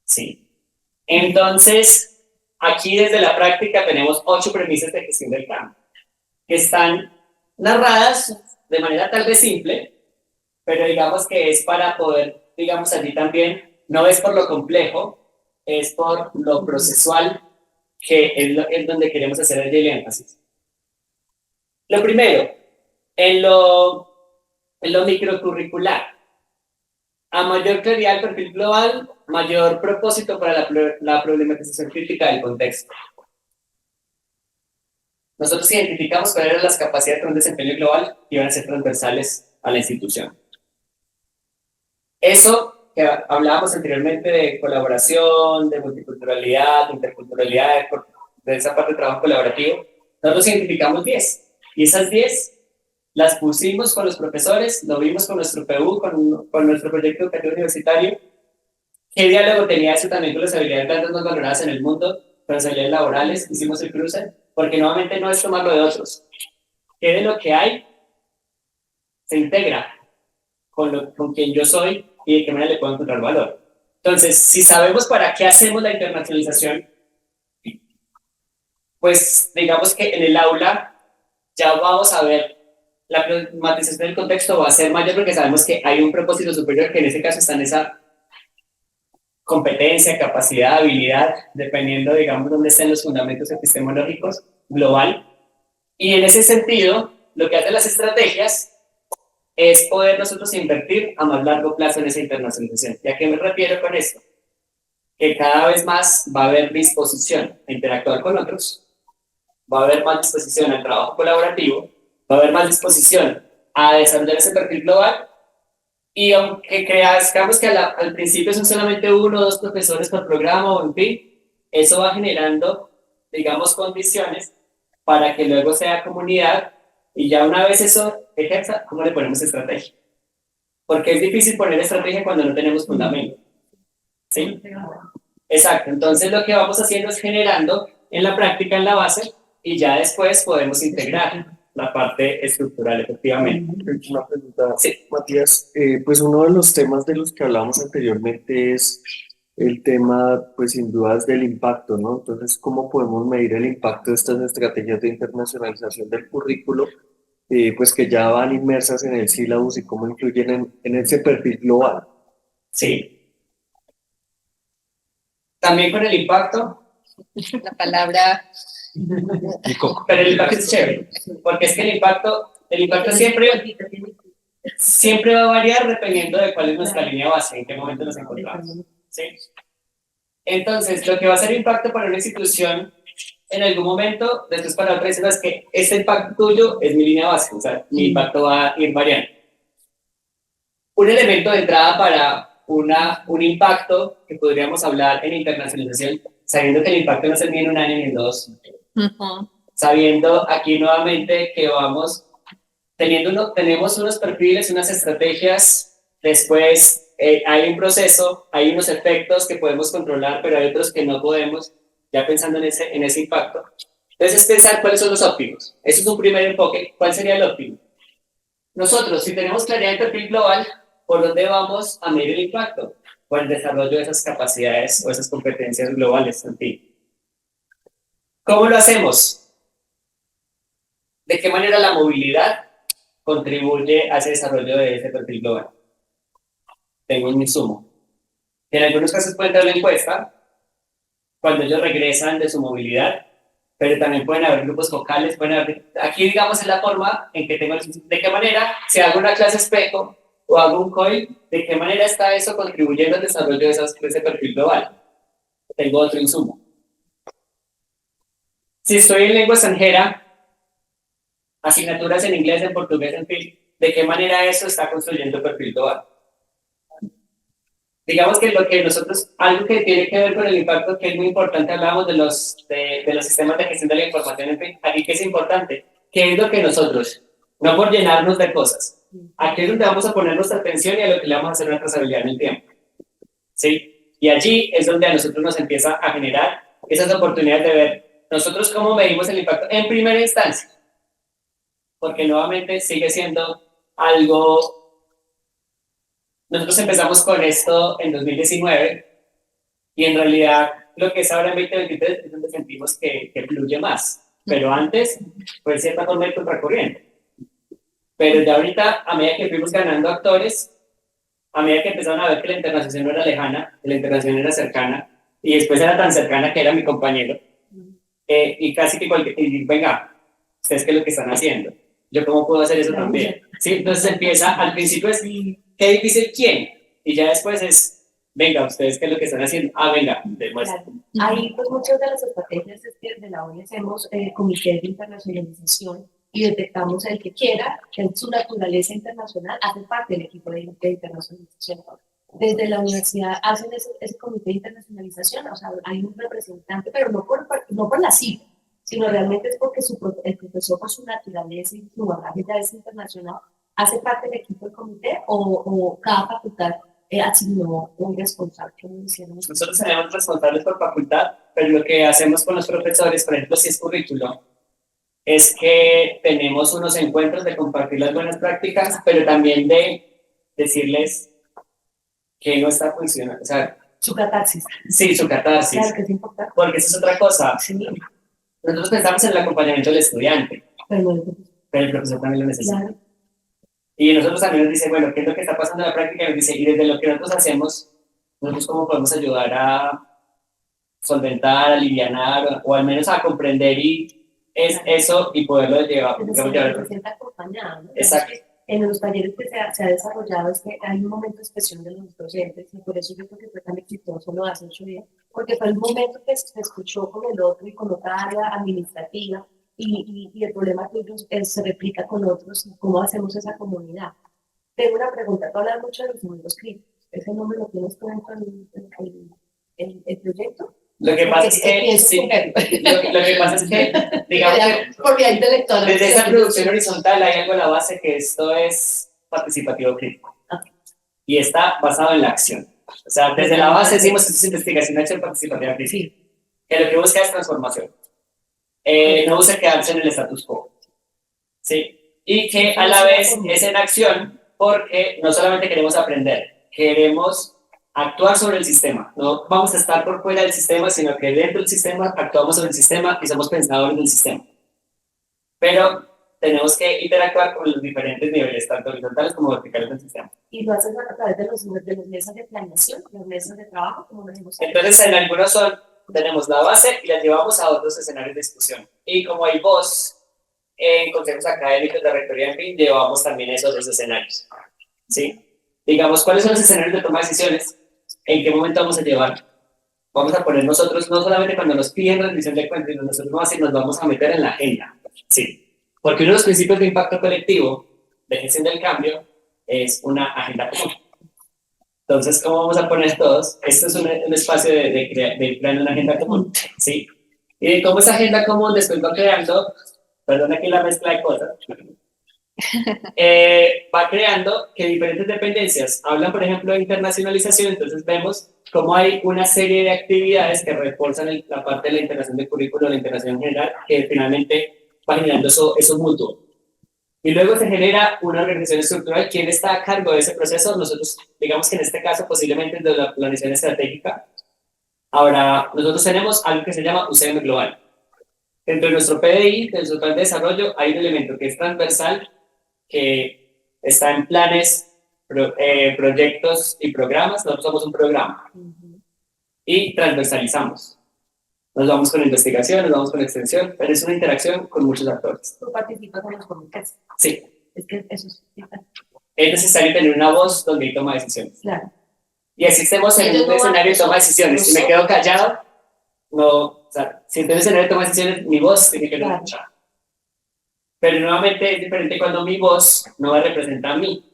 C: Sí. Entonces, aquí desde la práctica tenemos 8 premisas de gestión del cambio, que están narradas de manera tal vez simple, pero digamos que es para poder, digamos allí también, no es por lo complejo, es por lo procesual, que es donde queremos hacer el énfasis. Lo primero, en lo microcurricular, a mayor claridad del perfil global, mayor propósito para la problematización crítica del contexto. Nosotros identificamos cuáles eran las capacidades de un desempeño global que iban a ser transversales a la institución. Eso que hablábamos anteriormente de colaboración, de multiculturalidad, de interculturalidad, de esa parte de trabajo colaborativo, nosotros identificamos 10. Y esas 10 las pusimos con los profesores, lo vimos con nuestro PU, con nuestro proyecto educativo universitario. ¿Qué diálogo tenía eso también con las habilidades blandas más valoradas en el mundo, con las habilidades laborales? Hicimos el cruce, porque nuevamente no es tomarlo de otros. ¿Qué de lo que hay se integra con quien yo soy y de qué manera le puedo encontrar valor? Entonces, si sabemos para qué hacemos la internacionalización, pues digamos que en el aula ya vamos a ver la problematización del contexto va a ser mayor porque sabemos que hay un propósito superior que en ese caso está en esa competencia, capacidad, habilidad, dependiendo, digamos, dónde estén los fundamentos epistemológicos, global. Y en ese sentido, lo que hacen las estrategias es poder nosotros invertir a más largo plazo en esa internacionalización. ¿Y a qué me refiero con esto? Que cada vez más va a haber disposición a interactuar con otros, va a haber más disposición al trabajo colaborativo, va a haber más disposición a desarrollar ese perfil global, y aunque creamos que al principio son solamente 1 o 2 profesores por programa o en fin, eso va generando, digamos, condiciones para que luego sea comunidad, y ya una vez eso ejerza, ¿cómo le ponemos estrategia? Porque es difícil poner estrategia cuando no tenemos fundamento. ¿Sí? Exacto, entonces lo que vamos haciendo es generando en la práctica, en la base, y ya después podemos integrar la parte estructural, efectivamente.
F: Una pregunta,
C: Sí.
F: Matías. Pues uno de los temas de los que hablamos anteriormente es el tema, pues sin dudas, del impacto, ¿no? Entonces, ¿cómo podemos medir el impacto de estas estrategias de internacionalización del currículo, pues que ya van inmersas en el sílabus y cómo influyen en ese perfil global?
C: Sí. También con el impacto,
B: La palabra
C: pero el impacto es chévere, porque es que el impacto siempre va a variar dependiendo de cuál es nuestra línea base, en qué momento nos encontramos. ¿Sí? Entonces, lo que va a ser impacto para una institución en algún momento, después para otra, es que este impacto tuyo es mi línea base, o sea, mi impacto va a ir variando. Un elemento de entrada para un impacto que podríamos hablar en internacionalización, sabiendo que el impacto no se mide en 1 año ni en 2, sabiendo aquí nuevamente que tenemos unos perfiles, unas estrategias, después hay un proceso, hay unos efectos que podemos controlar, pero hay otros que no podemos, ya pensando en ese impacto. Entonces es pensar cuáles son los óptimos. Eso es un primer enfoque. ¿Cuál sería el óptimo? Nosotros, si tenemos claridad del perfil global, ¿por dónde vamos a medir el impacto? Por el desarrollo de esas capacidades o esas competencias globales en ti. ¿Cómo lo hacemos? ¿De qué manera la movilidad contribuye a ese desarrollo de ese perfil global? Tengo un insumo. En algunos casos pueden dar la encuesta cuando ellos regresan de su movilidad, pero también pueden haber grupos focales, aquí digamos es la forma en que de qué manera, si hago una clase espejo o hago un COIL, de qué manera está eso contribuyendo al desarrollo de ese perfil global. Tengo otro insumo. Si estoy en lengua extranjera, asignaturas en inglés, en portugués, en fin, ¿de qué manera eso está construyendo el perfil global? Digamos que algo que tiene que ver con el impacto, que es muy importante, hablamos de los sistemas de gestión de la información, en fin, aquí que es importante, ¿qué es lo que nosotros, no por llenarnos de cosas, aquí es donde vamos a poner nuestra atención y a lo que le vamos a hacer una trazabilidad en el tiempo? ¿Sí? Y allí es donde a nosotros nos empieza a generar esas oportunidades de ver nosotros cómo medimos el impacto en primera instancia, porque nuevamente sigue siendo algo. Nosotros empezamos con esto en 2019 y en realidad lo que es ahora en 2023 es donde sentimos que fluye más, pero antes fue de cierta forma el contracorriente. Pero ya ahorita, a medida que fuimos ganando actores, a medida que empezaron a ver que la internacionalización no era lejana, que la internacionalización era cercana, y después era tan cercana que era mi compañero, y casi que venga, ustedes qué es lo que están haciendo, yo cómo puedo hacer eso también. ¿Sí? Entonces empieza, al principio es qué difícil quién, y ya después es, venga, ustedes qué es lo que están haciendo, venga, demuestren.
E: Claro. Ahí pues muchas de las estrategias es que desde la ONU hacemos comités de internacionalización y detectamos el que quiera, que en su naturaleza internacional hace parte del equipo de internacionalización. Desde la universidad hacen ese comité de internacionalización, o sea, hay un representante, pero no por la cifra, sino realmente es porque el profesor por su naturaleza y su bagaje ya es internacional, hace parte del equipo del comité o cada facultad asignó un responsable.
C: Nosotros tenemos responsables por facultad, pero lo que hacemos con los profesores, por ejemplo, si es currículo, es que tenemos unos encuentros de compartir las buenas prácticas, pero también de decirles que no está funcionando. O sea,
E: su catarsis.
C: Sí, su catarsis.
E: Claro que es importante.
C: Porque eso es otra cosa.
E: Sí.
C: Nosotros pensamos en el acompañamiento del estudiante, pero el profesor también lo necesita.
E: Claro.
C: Y nosotros también nos dice, bueno, ¿qué es lo que está pasando en la práctica? Y nos dice, y desde lo que nosotros hacemos, nosotros cómo podemos ayudar a solventar, alivianar, o al menos a comprender eso y poderlo llevar,
E: Es
C: digamos,
E: decir,
C: llevar.
E: se sienta acompañado, ¿no?
C: Exacto.
E: En los talleres que se ha desarrollado es que hay un momento de expresión de los docentes y por eso yo creo que fue tan exitoso lo de hace 8 días, porque fue el momento que se escuchó con el otro y con otra área administrativa y el problema que ellos se replica con otros y cómo hacemos esa comunidad. Tengo una pregunta, tú hablas mucho de los mundos críticos, ¿ese nombre lo tienes tú dentro el proyecto?
C: Lo que pasa es que, sí, lo que pasa es que, digamos que
E: por vía intelectual.
C: desde esa producción horizontal hay algo en la base que esto es participativo crítico. Y está basado en la acción. O sea, desde la base decimos esto es investigación, acción participativa crítica. Que lo que busca es transformación. No busca quedarse en el status quo. ¿Sí? Y que a la vez es en acción porque no solamente queremos aprender, queremos actuar sobre el sistema. No vamos a estar por fuera del sistema, sino que dentro del sistema actuamos sobre el sistema y somos pensadores del sistema. Pero tenemos que interactuar con los diferentes niveles, tanto horizontales como verticales del sistema.
E: Y lo haces a través de los mesas de planeación, los mesas de trabajo, como lo hemos hecho.
C: Entonces, en algunos tenemos la base y la llevamos a otros escenarios de discusión. Y como hay voz en consejos académicos de rectoría, en fin, llevamos también esos dos escenarios. ¿Sí? Digamos, ¿cuáles son los escenarios de toma de decisiones? ¿En qué momento vamos a llevar? Vamos a poner nosotros, no solamente cuando nos piden rendición de cuentas, nosotros nos vamos a meter en la agenda. Sí. Porque uno de los principios de impacto colectivo, de gestión del cambio, es una agenda común. Entonces, ¿cómo vamos a poner todos? Esto es un espacio de crear una agenda común. ¿Sí? Y de cómo esa agenda común después va creando, perdón aquí la mezcla de cosas, va creando que diferentes dependencias hablan, por ejemplo, de internacionalización. Entonces vemos cómo hay una serie de actividades que refuerzan la parte de la integración del currículo, la integración en general, que finalmente va generando eso mutuo. Y luego se genera una organización estructural. ¿Quién está a cargo de ese proceso? Nosotros, digamos que en este caso, posiblemente de la planificación estratégica. Ahora, nosotros tenemos algo que se llama UCM Global. Dentro de nuestro PDI, de nuestro plan de desarrollo, hay un elemento que es transversal, que está en planes, proyectos y programas. Nosotros somos un programa. Y transversalizamos. Nos vamos con investigación, nos vamos con extensión, pero es una interacción con muchos actores.
E: Tú participas en los comités.
C: Sí.
E: Es que eso
C: Es necesario tener una voz donde hay toma de decisiones.
E: claro.
C: Y así estemos en un escenario de toma de decisiones. Si me quedo callado, no, o sea, si estoy en un escenario de toma de decisiones, mi voz tiene que ser escuchada. Pero nuevamente es diferente cuando mi voz no me representa a mí,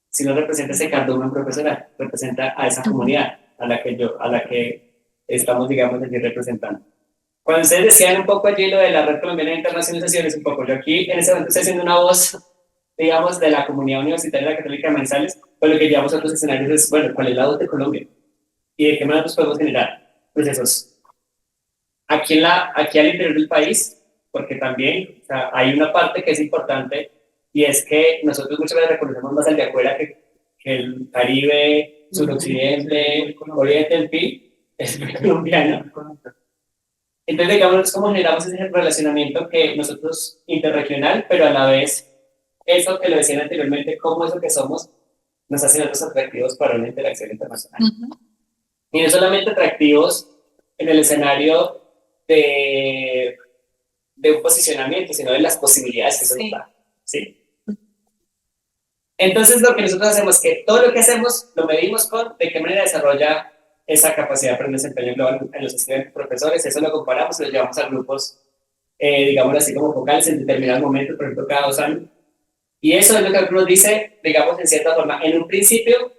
C: sino representa ese cardumen profesional, representa a esa comunidad a la que estamos, digamos, allí representando. Cuando ustedes decían un poco allí lo de la Red Colombiana de Internacionalización, es un poco, yo aquí en ese momento estoy haciendo una voz, digamos, de la comunidad universitaria de la Católica de Manizales, pero lo que llevamos a otros escenarios es, bueno, ¿cuál es la voz de Colombia? ¿Y de qué manera nos podemos generar procesos? Aquí al interior del país, porque también, o sea, hay una parte que es importante, y es que nosotros muchas veces reconocemos más al de afuera que el Caribe, suroccidente, oriente, en fin, es muy colombiano. Entonces, digamos, es como generamos ese relacionamiento que nosotros interregional, pero a la vez, eso que lo decían anteriormente, cómo eso que somos, nos hace nosotros atractivos para una interacción internacional. Y no solamente atractivos en el escenario de un posicionamiento, sino de las posibilidades que eso nos da. ¿Sí? Entonces, lo que nosotros hacemos es que todo lo que hacemos lo medimos con de qué manera desarrolla esa capacidad para el desempeño global en los estudiantes profesores. Eso lo comparamos y lo llevamos a grupos, digamos así como focales en determinados momentos, por ejemplo, cada 2 años. Y eso es lo que nos dice, digamos, en cierta forma, en un principio,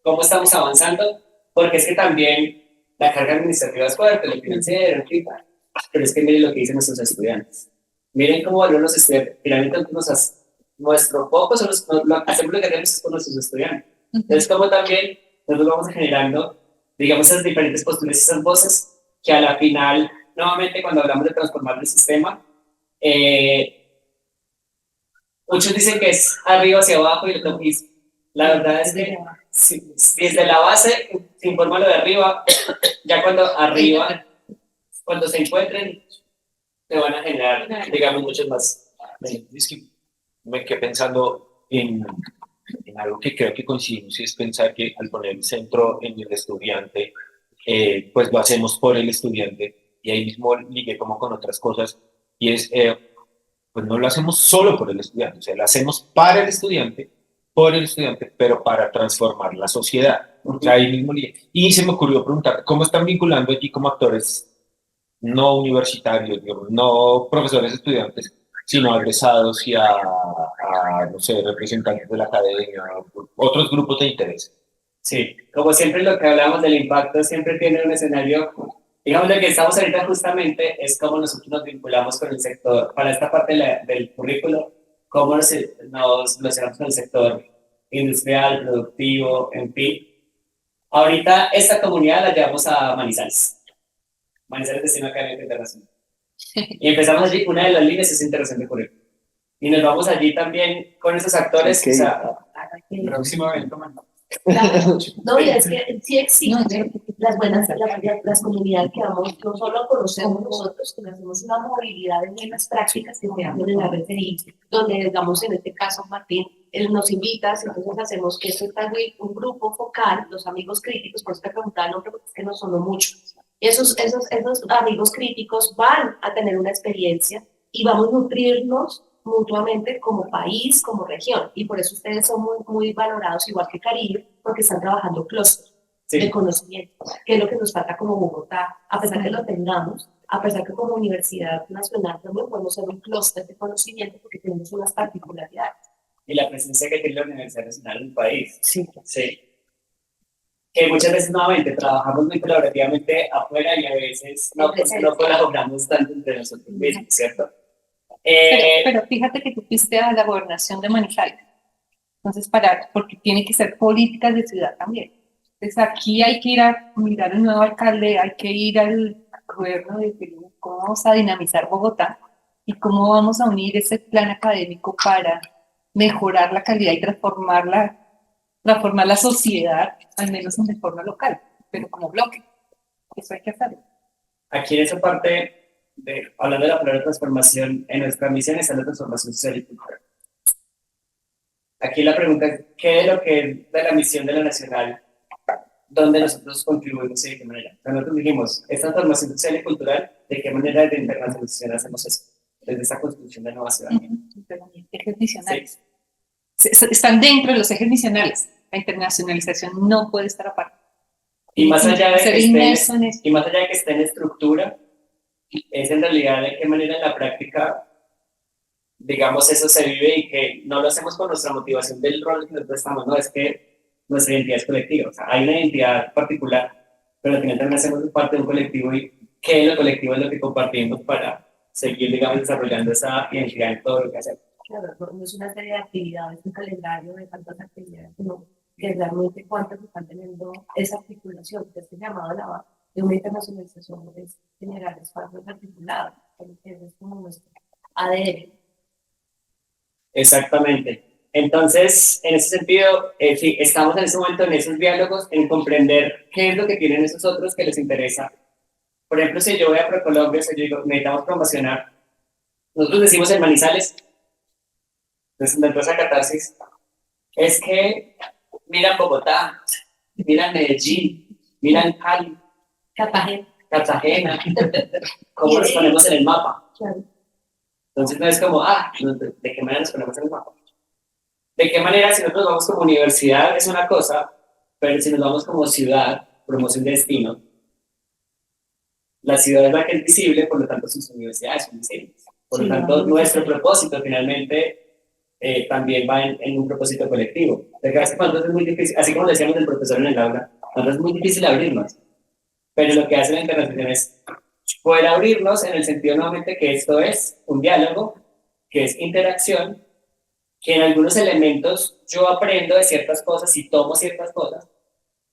C: cómo estamos avanzando, porque es que también la carga administrativa es fuerte, lo financiero, pero es que miren lo que dicen nuestros estudiantes. Miren cómo valoran los estudiantes. Finalmente, nuestro foco hacemos lo que hacemos con nuestros estudiantes. Entonces, como también nosotros vamos generando, digamos, esas diferentes posturas, esas voces, que a la final, nuevamente, cuando hablamos de transformar el sistema, muchos dicen que es arriba hacia abajo y la verdad es que si desde la base se informa lo de arriba, ya cuando arriba, cuando se encuentren, te van a generar, digamos, muchos más.
G: me quedé pensando en algo que creo que coincidimos y es pensar que al poner el centro en el estudiante, pues lo hacemos por el estudiante y ahí mismo ligué como con otras cosas y es, pues no lo hacemos solo por el estudiante, o sea, lo hacemos para el estudiante, por el estudiante, pero para transformar la sociedad. O sea, ahí mismo ligué. Y se me ocurrió preguntar, ¿cómo están vinculando allí como actores no universitarios, digamos, no profesores estudiantes, sino a egresados y no sé, representantes de la academia, otros grupos de interés?
C: Sí, como siempre lo que hablamos del impacto siempre tiene un escenario, digamos lo que estamos ahorita justamente es cómo nosotros nos vinculamos con el sector, para esta parte del currículo, cómo nos relacionamos con el sector industrial, productivo, en fin. Ahorita esta comunidad la llevamos a Manizales, Manizales Destino Académico Internacional. Y empezamos allí, una de las líneas es integración de currículo. Y nos vamos allí también con esos actores,
F: Ok.
C: o sea,
D: Próximamente, man.
E: Claro. No, y es que sí existen las buenas, las comunidades que vamos, no solo conocemos nosotros, que hacemos una movilidad de buenas prácticas que se hacen en la referí, donde, digamos, en este caso, Martín, él nos invita, entonces hacemos que esto está un grupo focal, los amigos críticos, por eso te preguntaba el nombre, porque es que no son muchos. Esos amigos críticos van a tener una experiencia y vamos a nutrirnos mutuamente como país, como región. Y por eso ustedes son muy valorados, igual que Caribe, porque están trabajando clústeres de conocimiento, que es lo que nos falta como Bogotá, a pesar que lo tengamos, a pesar que como Universidad Nacional también podemos ser un clúster de conocimiento porque tenemos unas particularidades.
C: y la presencia que tiene la Universidad Nacional en el país.
E: Sí.
C: Sí. Que muchas veces nuevamente trabajamos muy colaborativamente afuera y a veces no colaboramos tanto entre nosotros mismos, ¿cierto?
B: Pero fíjate que tú fuiste a la gobernación de Manizales. Entonces, porque tiene que ser políticas de ciudad también. Entonces, aquí hay que ir a mirar al nuevo alcalde, hay que ir al gobierno de Perú, cómo vamos a dinamizar Bogotá y cómo vamos a unir ese plan académico para mejorar la calidad y transformar la sociedad, al menos en de forma local, pero como bloque. Eso hay que hacerlo.
C: Aquí en esa parte, hablando de la palabra transformación, en nuestra misión está la transformación social y cultural. Aquí la pregunta es, ¿qué es lo que es de la misión de la Nacional, donde nosotros contribuimos y de qué manera? O sea, nosotros dijimos, esta transformación social y cultural, ¿de qué manera de internacionalización hacemos eso? Desde esa construcción de nueva ciudad.
B: Ejes misionales. Están dentro de los ejes misionales. La internacionalización no puede estar aparte.
C: Y más allá de
B: Ser
C: que
B: inmerso en esto.
C: y más allá de que esté en estructura, es en realidad de qué manera en la práctica, digamos, eso se vive y que no lo hacemos con nuestra motivación del rol que nosotros estamos, no, es que nuestra identidad es colectiva, o sea, hay una identidad particular, pero al final también hacemos parte de un colectivo y que lo colectivo es lo que compartimos para seguir, digamos, desarrollando esa identidad en todo lo que hacemos.
E: Claro, no es una serie de actividades, un calendario de tantas actividades, sino que realmente cuántas están teniendo esa articulación, que es llamado de una internacionalización, es generar espacios articulados, que es como nuestro ADN.
C: Exactamente. Entonces, en ese sentido, sí, estamos en ese momento en esos diálogos, en comprender qué es lo que tienen esos otros que les interesa. Por ejemplo, si yo voy a ProColombia, si yo digo, necesitamos promocionar, nosotros decimos en Manizales, dentro de esa catarsis, es que miran Bogotá, miran Medellín, miran Cali, Cartagena, ¿cómo nos ponemos en el mapa?
E: Claro.
C: Entonces no es como, ¿de qué manera nos ponemos en el mapa? ¿De qué manera si nosotros vamos como universidad es una cosa, pero si nos vamos como ciudad, promoción de destino, la ciudad es la que es visible, por lo tanto sus universidades son visibles. Por lo tanto, nuestro propósito finalmente también va en un propósito colectivo. De que hace cuando es muy difícil, así como decíamos del profesor en el aula, cuando es muy difícil abrirnos, pero lo que hace la internacional es poder abrirnos en el sentido nuevamente que esto es un diálogo, que es interacción, que en algunos elementos yo aprendo de ciertas cosas y tomo ciertas cosas,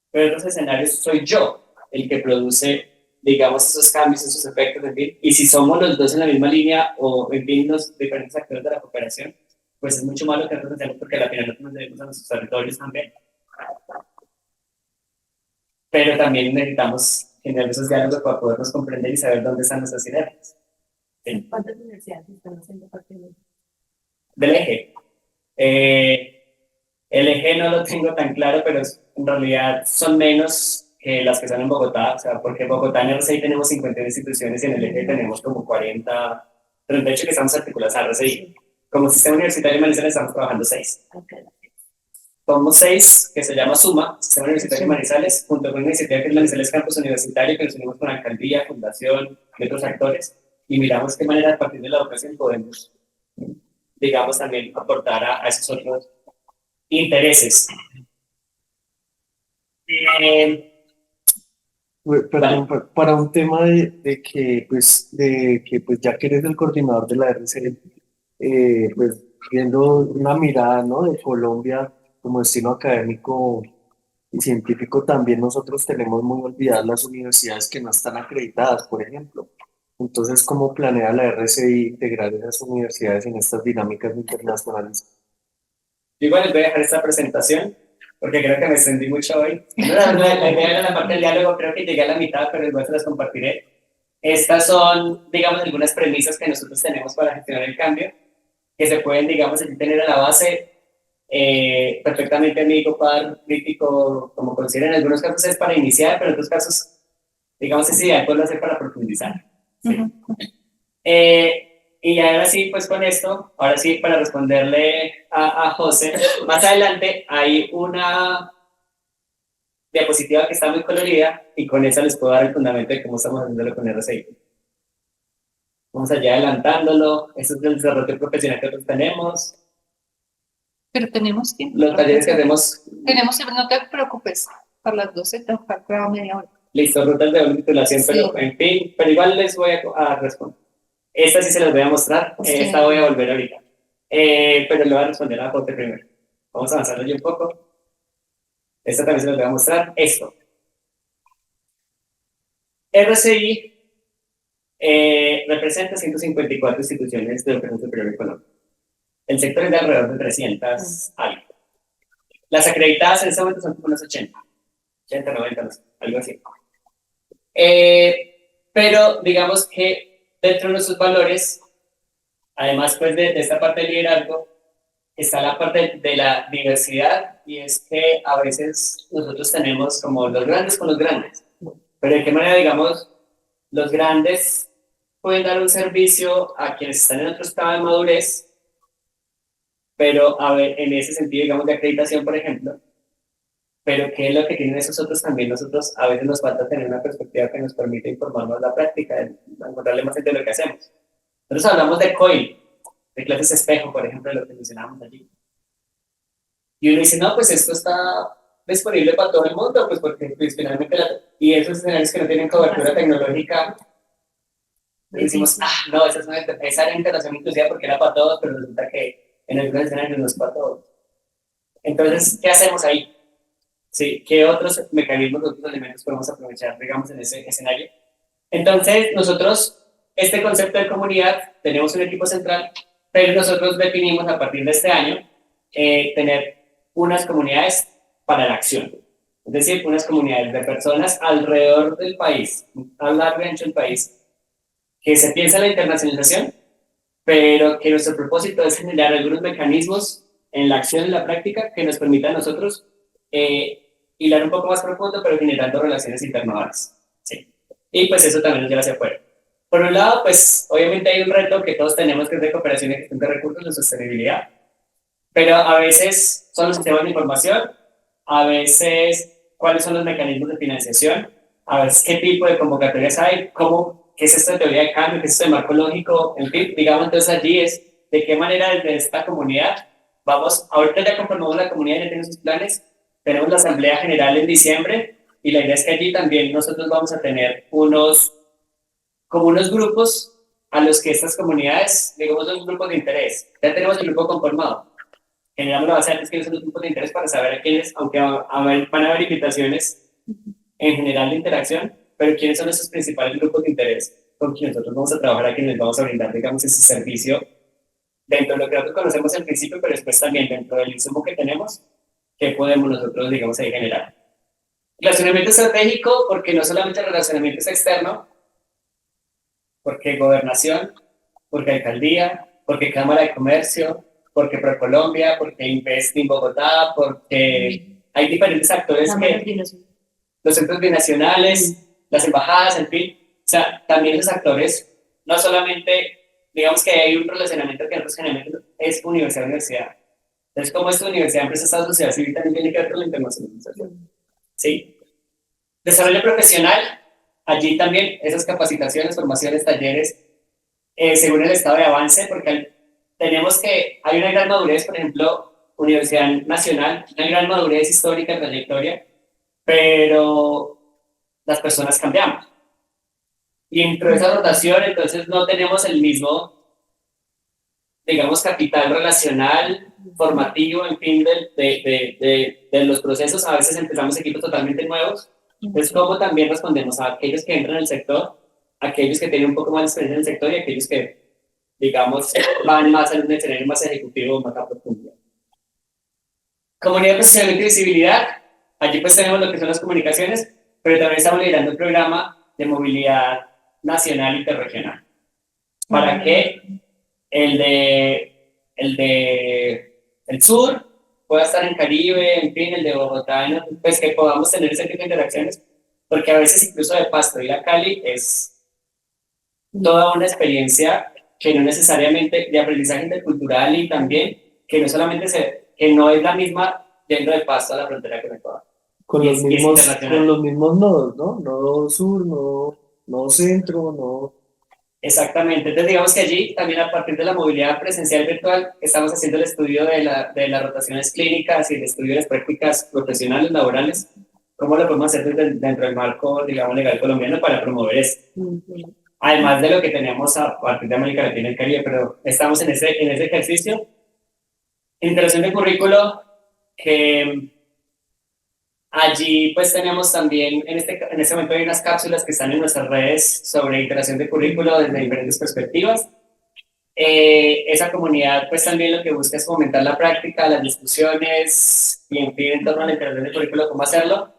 C: pero en otros escenarios soy yo el que produce, digamos, esos cambios, esos efectos, en fin, y si somos los dos en la misma línea o, en fin, los diferentes actores de la cooperación, pues es mucho más lo que nosotros hacemos porque al final nosotros nos debemos a nuestros territorios también. Pero también necesitamos generar esos diálogos para podernos comprender y saber dónde están nuestras sinergias.
E: ¿Cuántas universidades están haciendo parte
C: Del eje? El eje no lo tengo tan claro, pero en realidad son menos que las que son en Bogotá, o sea, porque en Bogotá en RCI tenemos 51 instituciones y en el eje tenemos como 40, 38 que estamos articuladas a RCI. Como sistema universitario de Manizales estamos trabajando 6. Somos 6, que se llama SUMA, Sistema Universitario de Manizales, junto con una iniciativa que es Manizales Campus Universitario, que nos unimos con la alcaldía, fundación y otros actores, y miramos qué manera a partir de la educación podemos, digamos, también aportar a esos otros intereses.
F: Perdón, para un tema de que, pues, ya que eres el coordinador de la RCE, pues, viendo una mirada, ¿no?, de Colombia como destino académico y científico, también nosotros tenemos muy olvidadas las universidades que no están acreditadas, por ejemplo. Entonces, ¿cómo planea la RCI integrar esas universidades en estas dinámicas internacionales?
C: Igual les voy a dejar esta presentación, porque creo que me extendí mucho hoy. No, la idea era la parte del diálogo, creo que llegué a la mitad, pero igual se las compartiré. Estas son, digamos, algunas premisas que nosotros tenemos para gestionar el cambio, que se pueden, digamos, aquí tener a la base. Perfectamente amigo, par, crítico, como consideren, en algunos casos es para iniciar, pero en otros casos, digamos, es ideal poderlo hacer para profundizar. ¿Sí? Y ahora sí, pues con esto, ahora sí, para responderle a José, más adelante hay una diapositiva que está muy colorida y con esa les puedo dar el fundamento de cómo estamos haciéndolo con RCI. Vamos allá adelantándolo, eso es el desarrollo profesional que nosotros tenemos.
B: Pero tenemos tiempo.
C: Los talleres que hacemos.
B: Tenemos tiempo, no te preocupes. A las 12 te falta media hora.
C: Listo, rutas de titulación,
B: Sí.
C: pero en fin, pero igual les voy a responder. Esta sí se las voy a mostrar,
B: Sí.
C: esta voy a volver ahorita. Pero le voy a responder a Jote primero. Vamos avanzando yo un poco. Esta también se las voy a mostrar. Esto. RCI representa 154 instituciones de educación superior en Colombia. El sector es de alrededor de 300 algo. Las acreditadas en este momento son como unas 80, 90, no sé, algo así. Pero digamos que dentro de nuestros valores, además pues de esta parte del liderazgo, está la parte de la diversidad, y es que a veces nosotros tenemos como los grandes con los grandes, pero de qué manera, digamos, los grandes pueden dar un servicio a quienes están en otro estado de madurez, pero a ver, en ese sentido, digamos, de acreditación, por ejemplo, pero ¿qué es lo que tienen esos otros también? Nosotros a veces nos falta tener una perspectiva que nos permite informarnos la práctica, encontrarle más de lo que hacemos. Nosotros hablamos de COIL, de clases espejo, por ejemplo, de lo que mencionábamos allí. Y uno dice, no, pues esto está disponible para todo el mundo, pues porque pues, finalmente, y esos escenarios que no tienen cobertura tecnológica, decimos, no, esa era integración inclusiva porque era para todos, pero resulta que en algunos escenarios no es para todos. Entonces, ¿qué hacemos ahí? Sí, ¿qué otros mecanismos, otros elementos podemos aprovechar, digamos, en ese escenario? Entonces, nosotros, este concepto de comunidad, tenemos un equipo central, pero nosotros definimos a partir de este año tener unas comunidades para la acción. Es decir, unas comunidades de personas alrededor del país, a lo largo y ancho del país, que se piensa en la internacionalización, pero que nuestro propósito es generar algunos mecanismos en la acción y la práctica que nos permitan a nosotros hilar un poco más profundo, pero generando relaciones internacionales. Sí. Y pues eso también nos lleva hacia afuera. Por un lado, pues obviamente hay un reto que todos tenemos, que es de cooperación y gestión de recursos, de sostenibilidad, pero a veces son los sistemas de información, a veces cuáles son los mecanismos de financiación, a veces qué tipo de convocatorias hay, qué es esta teoría de cambio, qué es este marco lógico, en fin, digamos, entonces allí es de qué manera desde esta comunidad vamos, ahorita ya conformamos la comunidad, ya tiene sus planes, tenemos la asamblea general en diciembre, y la idea es que allí también nosotros vamos a tener unos grupos a los que estas comunidades, digamos, son grupos de interés. Ya tenemos el grupo conformado. Generamos la base de datos que son los grupos de interés para saber a quiénes, aunque van a haber invitaciones en general de interacción, pero quiénes son esos principales grupos de interés con quienes nosotros vamos a trabajar, a quienes les vamos a brindar, digamos, ese servicio dentro de lo que nosotros conocemos al principio, pero después también dentro del insumo que tenemos, que podemos nosotros, digamos, ahí generar. Relacionamiento estratégico, porque no solamente el relacionamiento es externo, porque gobernación, porque alcaldía, porque Cámara de Comercio, porque ProColombia, porque Invest in Bogotá, porque hay diferentes actores
E: Cámaras
C: que,
E: binacionales.
C: los centros binacionales, las embajadas, en fin. O sea, también esos actores, no solamente, digamos que hay un relacionamiento que nosotros generalmente es universidad-universidad. Entonces, como esta universidad, empresa, Estado, sociedad civil también tiene que ver con la internacionalización. ¿Sí? Desarrollo profesional, allí también esas capacitaciones, formaciones, talleres, según el estado de avance, porque tenemos que, hay una gran madurez, por ejemplo, Universidad Nacional, una gran madurez histórica, trayectoria, pero las personas cambiamos. Y dentro de esa rotación, entonces no tenemos el mismo, digamos, capital relacional, formativo, en fin, de los procesos. A veces empezamos equipos totalmente nuevos. Entonces, ¿cómo también respondemos a aquellos que entran en el sector, aquellos que tienen un poco más de experiencia en el sector y aquellos que, digamos, van más en un escenario más ejecutivo, más a profundidad? Comunidad de posicionamiento y visibilidad. Allí pues tenemos lo que son las comunicaciones, pero también estamos liderando un programa de movilidad nacional e interregional. Para que el sur pueda estar en Caribe, en fin, el de Bogotá, ¿no? Pues que podamos tener ese tipo de interacciones, porque a veces incluso de Pasto ir a Cali es toda una experiencia que no necesariamente de aprendizaje intercultural y también que no solamente que no es la misma yendo de Pasto a la frontera con Ecuador.
F: Con
C: Y
F: los
C: es
F: mismos,
C: internacional.
F: con los mismos nodos, ¿no? Nodo sur, nodo centro, nodo...
C: Exactamente, entonces digamos que allí también a partir de la movilidad presencial virtual estamos haciendo el estudio de las rotaciones clínicas y el estudio de las prácticas profesionales, laborales, cómo lo podemos hacer dentro del marco, digamos, legal colombiano para promover esto. Además de lo que tenemos a partir de América Latina y el Caribe, pero estamos en ese ejercicio. Integración de currículo, que allí pues tenemos también, en este momento hay unas cápsulas que están en nuestras redes sobre integración de currículo desde diferentes perspectivas. Esa comunidad pues también lo que busca es fomentar la práctica, las discusiones y en fin en torno a la integración de currículo, cómo hacerlo.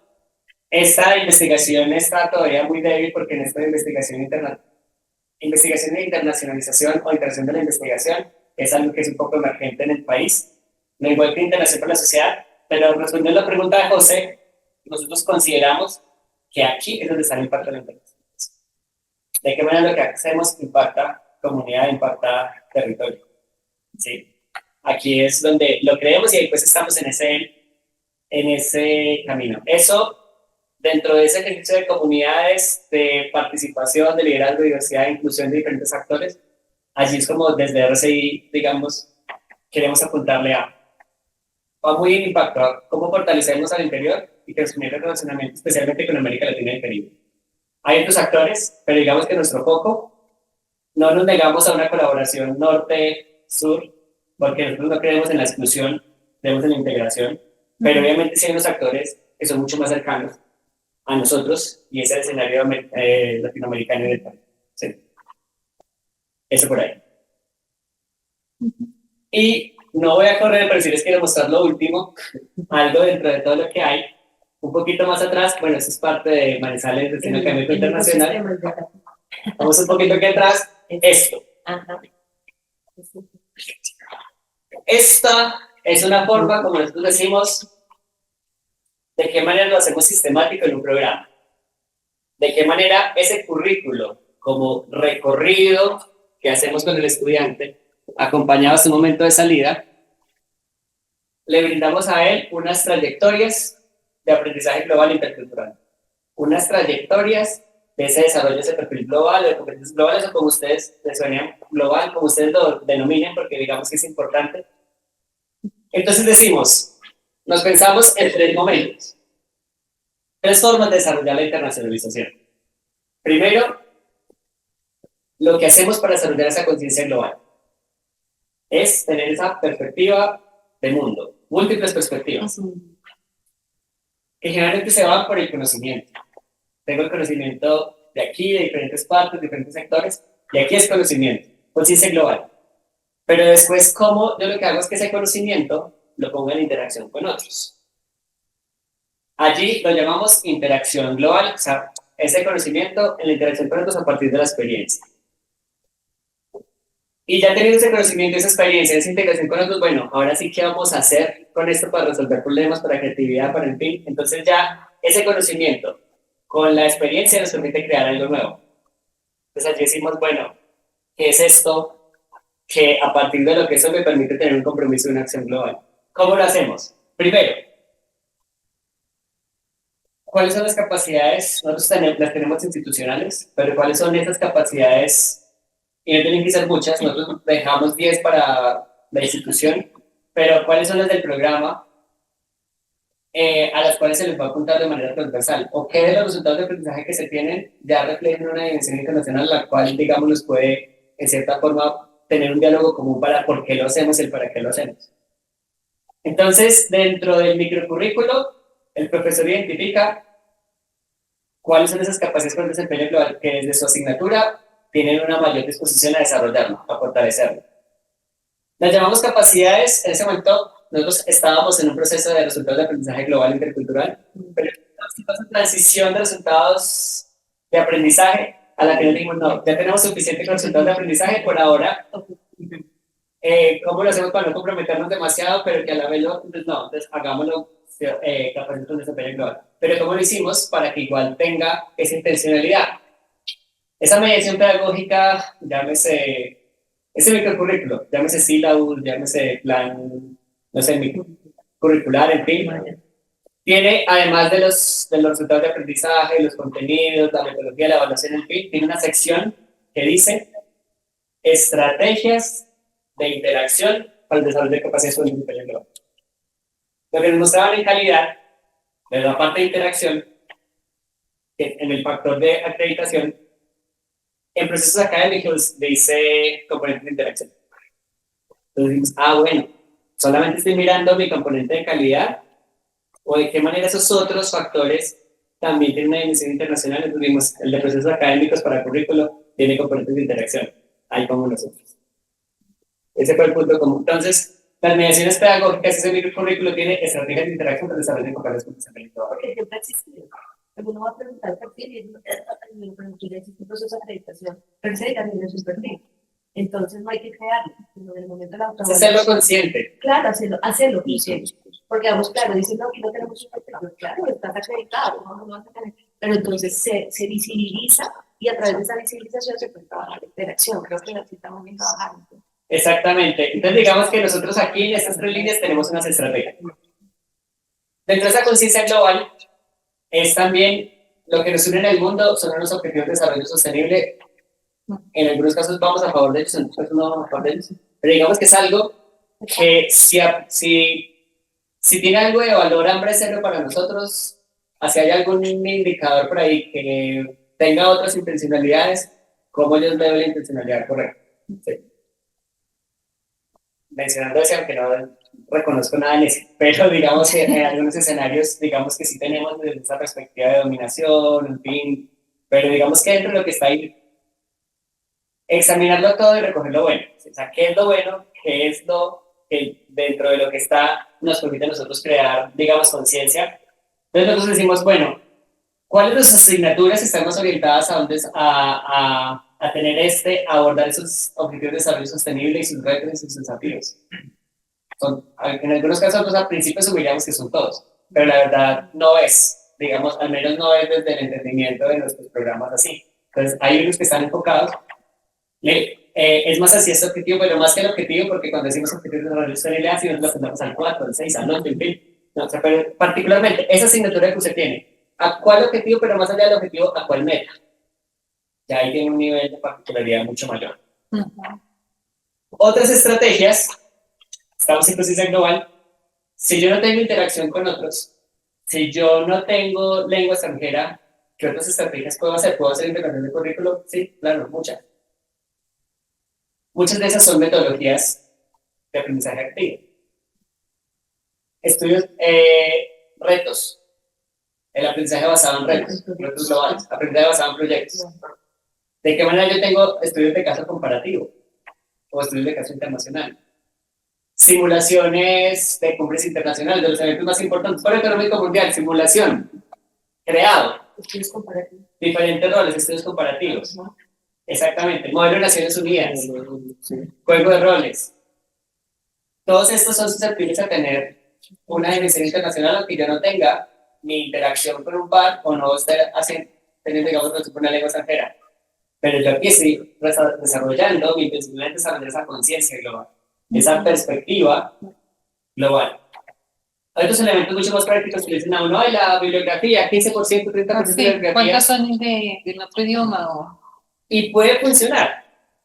C: Esta investigación está todavía muy débil porque en esta investigación de internacionalización o integración de la investigación es algo que es un poco emergente en el país, no igual que integración por la sociedad, pero respondiendo a la pregunta de José, nosotros consideramos que aquí es donde está el impacto de la internacionalización. ¿De qué manera lo que hacemos impacta comunidad, impacta territorio? ¿Sí? Aquí es donde lo creemos y después estamos en ese camino. Eso, dentro de ese ejercicio de comunidades, de participación, de liderazgo, diversidad e inclusión de diferentes actores, allí es como desde RCI, digamos, queremos apuntarle a muy en impacto a cómo fortalecemos al interior y transmitir el relacionamiento, especialmente con América Latina y el Caribe. Hay otros actores, pero digamos que nuestro foco, no nos negamos a una colaboración norte-sur, porque nosotros no creemos en la exclusión, creemos en la integración, pero obviamente sí hay unos actores que son mucho más cercanos a nosotros y ese es el escenario latinoamericano y del país. ¿Sí? Eso por ahí. Y no voy a correr, pero sí les quiero mostrar lo último, algo dentro de todo lo que hay. Un poquito más atrás, bueno, eso es parte de Manizales, Destino Académico Internacional. Vamos un poquito aquí atrás, esto.
E: Ajá.
C: Esta es una forma, como nosotros decimos, de qué manera lo hacemos sistemático en un programa. De qué manera ese currículo, como recorrido que hacemos con el estudiante, acompañado a su momento de salida, le brindamos a él unas trayectorias de aprendizaje global e intercultural, unas trayectorias de ese desarrollo de ese perfil global, de competencias globales, o como ustedes les suenan global, como ustedes lo denominen, porque digamos que es importante. Entonces decimos, nos pensamos en tres momentos, tres formas de desarrollar la internacionalización. Primero, lo que hacemos para desarrollar esa conciencia global es tener esa perspectiva de mundo, múltiples perspectivas, que generalmente se van por el conocimiento. Tengo el conocimiento de aquí, de diferentes partes, de diferentes sectores, y aquí es conocimiento, conciencia global. Pero después, ¿cómo? Yo lo que hago es que ese conocimiento lo pongo en interacción con otros. Allí lo llamamos interacción global, o sea, ese conocimiento en la interacción con otros a partir de la experiencia. Y ya teniendo ese conocimiento, esa experiencia, esa integración con otros, bueno, ahora sí, ¿qué vamos a hacer con esto para resolver problemas, para creatividad, para el fin? Entonces ya ese conocimiento con la experiencia nos permite crear algo nuevo. Entonces allí decimos, bueno, ¿qué es esto? Que a partir de lo que eso me permite tener un compromiso y una acción global. ¿Cómo lo hacemos? Primero, ¿cuáles son las capacidades? Nosotros las tenemos institucionales, pero ¿cuáles son esas capacidades? Y no tienen que ser muchas, nosotros dejamos 10 para la institución, pero ¿cuáles son las del programa a las cuales se les va a apuntar de manera transversal? ¿O qué de los resultados de aprendizaje que se tienen ya reflejan una dimensión internacional, la cual, digamos, nos puede, en cierta forma, tener un diálogo común para por qué lo hacemos y el para qué lo hacemos? Entonces, dentro del microcurrículo, el profesor identifica cuáles son esas capacidades con desempeño global que desde su asignatura tienen una mayor disposición a desarrollarlo, a fortalecerlo. Las llamamos capacidades. En ese momento nosotros estábamos en un proceso de resultados de aprendizaje global intercultural, pero estamos en transición de resultados de aprendizaje a la que nos dijimos, no, ya tenemos suficiente con resultados de aprendizaje por ahora. ¿Cómo lo hacemos para no comprometernos demasiado, pero que a la vez entonces hagámoslo capacitando de desempeño global? Pero ¿cómo lo hicimos para que igual tenga esa intencionalidad? Esa mediación pedagógica, llámese, ese microcurrículo, llámese sílabus, llámese plan, no sé, microcurricular, en fin, tiene, además de los resultados de aprendizaje, los contenidos, la metodología, la evaluación, en fin, tiene una sección que dice estrategias de interacción para el desarrollo de capacidades con el desempeño global. Lo que nos mostraban en calidad, de la parte de interacción, en el factor de acreditación, en procesos académicos dice componente de interacción. Entonces decimos, bueno, solamente estoy mirando mi componente de calidad, o de qué manera esos otros factores también tienen una dimensión internacional. Entonces vimos, el de procesos académicos para currículo tiene componentes de interacción, ahí como nosotros. Ese fue el punto común. Entonces, las mediaciones pedagógicas, ese microcurrículo tiene estrategias de interacción para desarrollo de capacidades con desempeño global.
E: Porque siempre ha existido. Uno va a preguntar el perfil y existe un proceso de acreditación, pero ese también es un perfil. Entonces no hay que crearlo, sino en el momento de la
C: Es hacerlo consciente.
E: Claro, hacerlo consciente. Porque vamos, claro, dicen, no, aquí no tenemos un perfil, pero claro, estás acreditado, no vas a tener. Pero entonces se visibiliza y a través de esa visibilización se puede trabajar la interacción. Creo que así estamos bien trabajando.
C: Exactamente. Entonces digamos que nosotros aquí en estas 3 líneas tenemos unas estrategias. Dentro de esa conciencia global es también lo que nos une en el mundo, son los objetivos de desarrollo sostenible. En algunos casos vamos a favor de ellos, en otros casos no vamos a favor de ellos. Pero digamos que es algo que si tiene algo de valor, hambre cero para nosotros, si hay algún indicador por ahí que tenga otras intencionalidades, ¿cómo yo veo la intencionalidad correcta? Sí. Mencionando eso, aunque no reconozco nada en eso, pero digamos que en algunos escenarios, digamos que sí tenemos desde esa perspectiva de dominación, en fin, pero digamos que dentro de lo que está ahí, examinarlo todo y recoger lo bueno. O sea, ¿qué es lo bueno? ¿Qué es lo que dentro de lo que está nos permite a nosotros crear, digamos, conciencia? Entonces nosotros decimos, bueno, ¿cuáles de nuestras asignaturas están más orientadas a tener a abordar esos objetivos de desarrollo sostenible y sus retos y sus desafíos? En algunos casos, pues al principio asumiríamos que son todos, pero la verdad no es, digamos, al menos no es desde el entendimiento de nuestros programas así. Entonces hay unos que están enfocados, es más hacia ese objetivo, pero más que el objetivo, porque cuando decimos objetivo de desarrollo sostenible, así nos lo apuntamos al 4, al 6, al 8, en fin. No, o sea, pero particularmente, esa asignatura que usted tiene, ¿a cuál objetivo, pero más allá del objetivo, a cuál meta? Ya ahí tiene un nivel de particularidad mucho mayor. Otras estrategias, estamos en conciencia global, si yo no tengo interacción con otros, si yo no tengo lengua extranjera, ¿qué otras estrategias puedo hacer? ¿Puedo hacer integración de currículo? Sí, claro, muchas. Muchas de esas son metodologías de aprendizaje activo. Estudios, retos. El aprendizaje basado en retos globales, aprendizaje basado en proyectos. ¿De qué manera yo tengo estudios de caso comparativo o estudios de caso internacional? Simulaciones de cumbres internacionales, de los eventos más importantes. Foro Económico Mundial, simulación, creado.
E: Estudios comparativos.
C: Diferentes roles, estudios comparativos. Exactamente, modelo de Naciones Unidas,
F: Sí.
C: juego de roles. Todos estos son susceptibles a tener una dimensión internacional, aunque yo no tenga mi interacción con un par o no esté haciendo, teniendo, digamos, una lengua extranjera. Pero yo aquí estoy desarrollando mi intención de desarrollar esa conciencia global, esa perspectiva global. Hay otros elementos mucho más prácticos que le dicen a uno, ay, la bibliografía, 15%, 30% de
B: Sí,
C: bibliografía.
B: ¿cuántos son de otro idioma?
C: Y puede funcionar,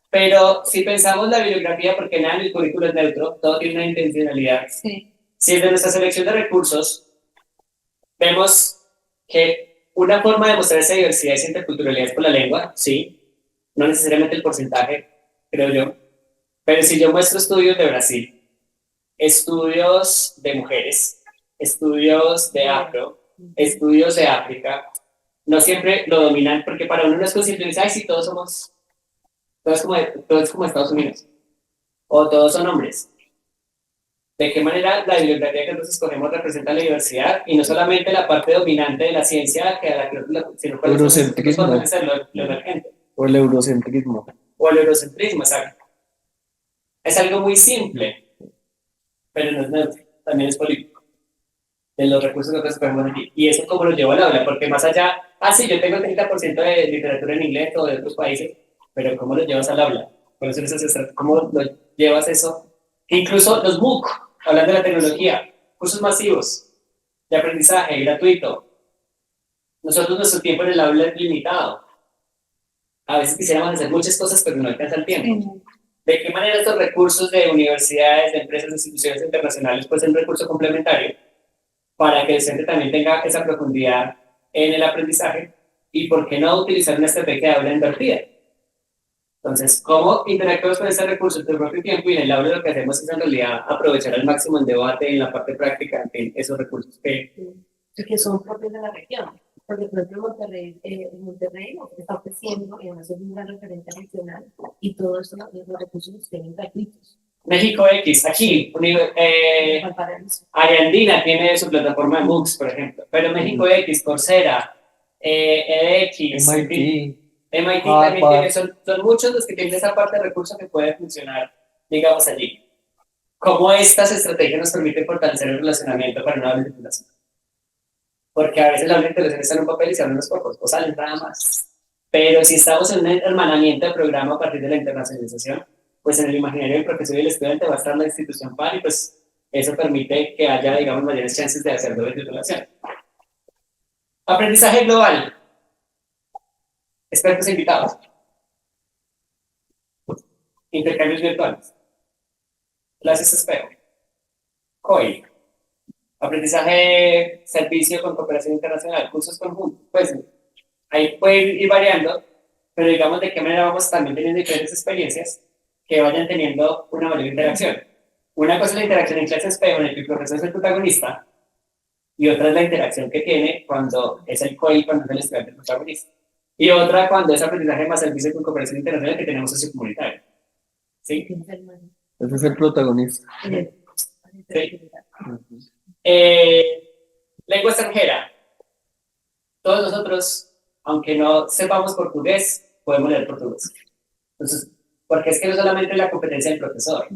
C: pero si pensamos la bibliografía, porque nada en el currículo es neutro, todo tiene una intencionalidad.
B: Sí,
C: Si desde nuestra selección de recursos vemos que una forma de mostrar esa diversidad y interculturalidad es por la lengua, sí, no necesariamente el porcentaje, creo yo, pero si yo muestro estudios de Brasil, estudios de mujeres, estudios de afro, estudios de África, no siempre lo dominan, porque para uno no es consciente, ay, sí, todos es como Estados Unidos, o todos son hombres. ¿De qué manera la bibliografía que nosotros escogemos representa la diversidad? Y no solamente la parte dominante de la ciencia, sino cuáles
F: Eurocentrismo.
C: son lo emergente.
F: O el eurocentrismo.
C: O el eurocentrismo, exacto. Es algo muy simple, pero no es neutro, también es político. De los recursos que nosotros escogemos aquí. Y eso como lo llevo al aula, porque más allá, sí, yo tengo 30% de literatura en inglés o de otros países, pero ¿cómo lo llevas al aula? ¿Cómo lo llevas eso? Incluso los MOOC, hablando de la tecnología, cursos masivos de aprendizaje gratuito. Nosotros nuestro tiempo en el aula es limitado. A veces quisiéramos hacer muchas cosas, pero no alcanza el tiempo. ¿De qué manera estos recursos de universidades, de empresas, de instituciones internacionales pueden ser un recurso complementario para que el docente también tenga esa profundidad en el aprendizaje? Y por qué no utilizar una estrategia de aula invertida? Entonces, ¿cómo interactuamos con ese recurso en tu propio tiempo? Y en el aula lo que hacemos es en realidad aprovechar al máximo el debate en la parte práctica de esos recursos
E: que son propios de la región. Porque, por ejemplo, Monterrey está ofreciendo, y además es un gran referente regional, y todos los recursos los tienen gratuitos.
C: México X, aquí, Ariandina tiene su plataforma de MOOCs, por ejemplo, pero México X, Coursera, edX, MIT también tiene, son muchos los que tienen esa parte de recursos que puede funcionar, digamos, allí. ¿Cómo estas estrategias nos permiten fortalecer el relacionamiento para una aula de titulación? Porque a veces la aula de titulación está en un papel y se hablan unos pocos, o salen nada más. Pero si estamos en un hermanamiento de programa a partir de la internacionalización, pues en el imaginario del profesor y el estudiante va a estar la institución par y pues eso permite que haya, digamos, mayores chances de hacer doble titulación. Aprendizaje global. Expertos invitados. Intercambios virtuales. Clases espejo. COI. Aprendizaje, servicio con cooperación internacional. Cursos conjuntos. Pues ahí puede ir variando, pero digamos de qué manera vamos también teniendo diferentes experiencias que vayan teniendo una mayor interacción. Una cosa es la interacción en clase espejo, en el que el profesor es el protagonista, y otra es la interacción que tiene cuando es el COI, cuando es el estudiante el protagonista. Y otra cuando es aprendizaje más servicio con cooperación internacional que tenemos sociocomunitario. ¿Sí?
F: Ese es el protagonista.
C: Sí. Lengua extranjera. Todos nosotros, aunque no sepamos portugués, podemos leer portugués. Entonces, porque es que no solamente la competencia del profesor,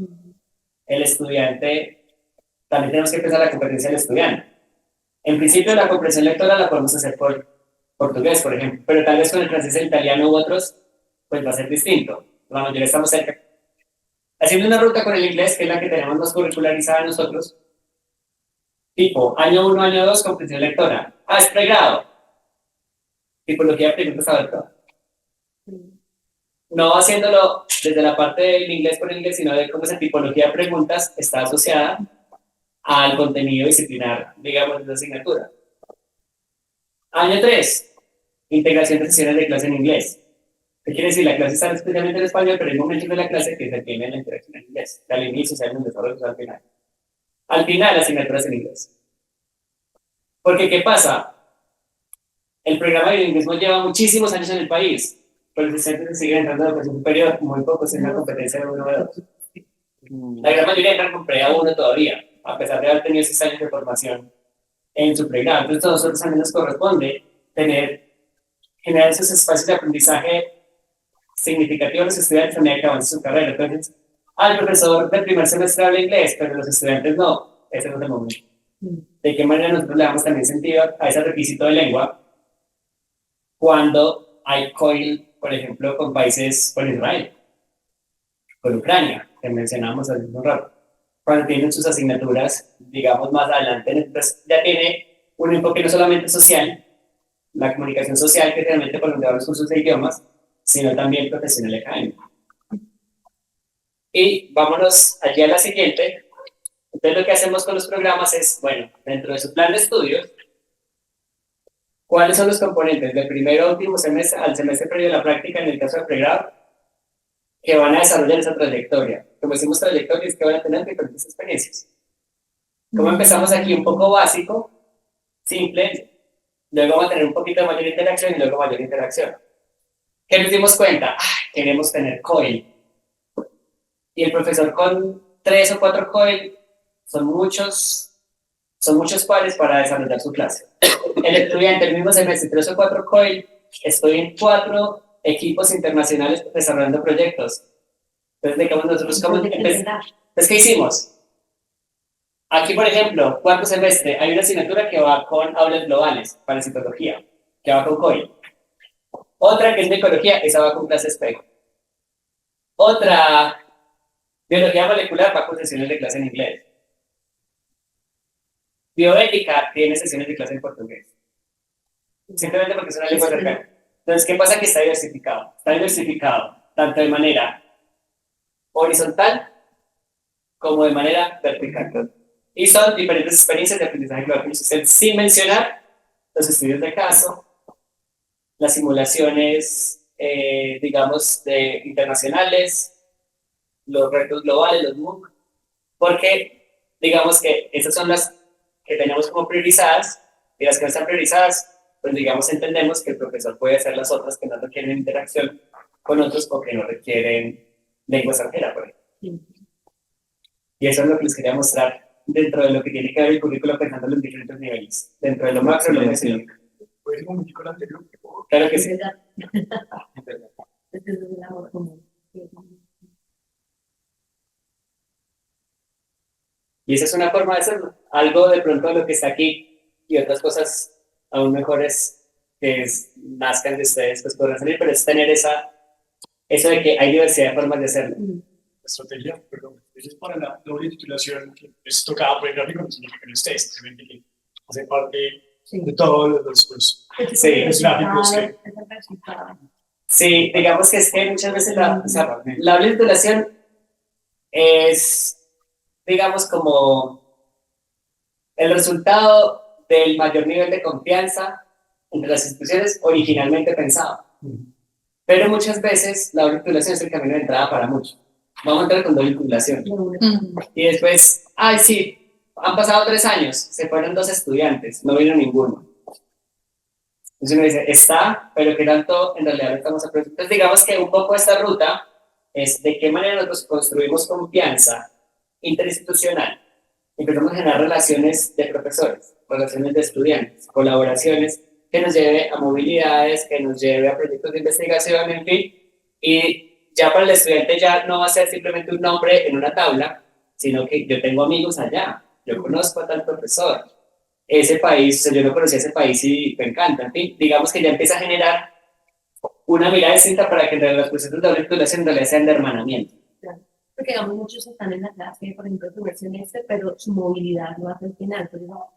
C: el estudiante, también tenemos que pensar la competencia del estudiante. En principio, la comprensión lectora la podemos hacer por portugués, por ejemplo, pero tal vez con el francés, el italiano u otros, pues va a ser distinto. La mayoría estamos cerca. Haciendo una ruta con el inglés, que es la que tenemos más curricularizada nosotros, tipo, año 1, año 2, comprensión lectora. Es pregrado. Tipología de preguntas abertas. No haciéndolo desde la parte del inglés por inglés, sino de cómo esa tipología de preguntas está asociada al contenido disciplinar, digamos, de la asignatura. Año 3, integración de sesiones de clase en inglés. ¿Qué quiere decir? La clase está especialmente en español, pero hay momentos de la clase que se tiene la interacción en inglés. Al inicio, se hace un desarrollo al final. Al final, las asignaturas en inglés. Porque, ¿qué pasa? El programa de bilingüismo lleva muchísimos años en el país, pero los estudiantes siguen entrando a educación superior, muy pocos en la competencia de 1 o 2. La gran mayoría entran con pre-A1 todavía, a pesar de haber tenido 6 años de formación en su pregrado. Entonces, a nosotros también nos corresponde generar esos espacios de aprendizaje significativo los estudiantes a medida que avanzan su carrera. Entonces, el profesor del primer semestre habla inglés, pero los estudiantes no. Ese no es el momento. ¿De qué manera nosotros le damos también sentido a ese requisito de lengua cuando hay COIL, por ejemplo, con países, con Israel, con Ucrania, que mencionamos hace un rato? Cuando tienen sus asignaturas, digamos, más adelante, pues ya tiene un enfoque no solamente social, la comunicación social, que realmente por donde van los cursos de idiomas, sino también profesional y académico. Y vámonos allí a la siguiente. Entonces lo que hacemos con los programas es, bueno, dentro de su plan de estudios, ¿cuáles son los componentes del primero a último semestre al semestre previo a la práctica en el caso de pregrado que van a desarrollar esa trayectoria? Como decimos trayectoria, es que van a tener diferentes experiencias. Como empezamos aquí un poco básico, simple, luego vamos a tener un poquito de mayor interacción y luego mayor interacción. ¿Qué nos dimos cuenta? Queremos tener COIL. Y el profesor con 3 o 4 COIL son muchos pares para desarrollar su clase. El estudiante el mismo semestre, 3 o 4 COIL, estoy en 4 equipos internacionales desarrollando proyectos. Entonces, digamos, nosotros como... Entonces, ¿qué hicimos? Aquí, por ejemplo, cuarto semestre, hay una asignatura que va con aulas globales para citología, que va con COIL. Otra que es micología, esa va con clase espejo. Otra, biología molecular, va con sesiones de clase en inglés. Bioética tiene sesiones de clase en portugués. Simplemente porque es una lengua cercana. Entonces, ¿qué pasa? Que está diversificado. Está diversificado tanto de manera horizontal como de manera vertical. Y son diferentes experiencias de aprendizaje que va a conocer usted, sin mencionar los estudios de caso, las simulaciones, digamos, internacionales, los retos globales, los MOOC, porque digamos que esas son las que tenemos como priorizadas, y las que no están priorizadas, pues digamos entendemos que el profesor puede hacer las otras que no requieren interacción con otros o que no requieren lengua extranjera, por ejemplo. Y eso es lo que les quería mostrar dentro de lo que tiene que ver el currículo pensando en los diferentes niveles, dentro de lo macro y lo micro.
D: ¿Puedes ir un momentico al anterior?
C: Claro que sí.
E: Este es el amor común.
C: Y esa es una forma de hacerlo. Algo de pronto de lo que está aquí y otras cosas aún mejores que nazcan de ustedes, pues podrán salir, pero es tener eso de que hay diversidad de formas de hacerlo.
D: Estrategia, perdón, es para la doble titulación que es tocada por el gráfico, no significa que no esté, simplemente que hace parte de todos los cursos.
C: Sí,
D: los gráficos que...
C: Sí, digamos que es que muchas veces la doble titulación es, digamos, como el resultado del mayor nivel de confianza entre las instituciones originalmente pensado. Pero muchas veces la doble titulación es el camino de entrada para muchos. Vamos a entrar con doble titulación. Y después, sí, han pasado 3 años, se fueron 2 estudiantes, no vino ninguno. Entonces uno dice, está, pero ¿qué tanto en realidad lo estamos aprendiendo? Entonces digamos que un poco esta ruta es de qué manera nosotros construimos confianza interinstitucional. Empezamos a generar relaciones de profesores, relaciones de estudiantes, colaboraciones que nos lleve a movilidades, que nos lleve a proyectos de investigación, en fin, y ya para el estudiante ya no va a ser simplemente un nombre en una tabla, sino que yo tengo amigos allá, yo conozco a tal profesor, ese país, o sea, yo no conocía ese país y me encanta, en fin, digamos que ya empieza a generar una mirada distinta para que en realidad los procesos de doble titulación en realidad sean de hermanamiento.
E: Claro. Porque digamos, muchos están en la clase, por ejemplo, el primer semestre, pero su movilidad no hace el final. Entonces, no,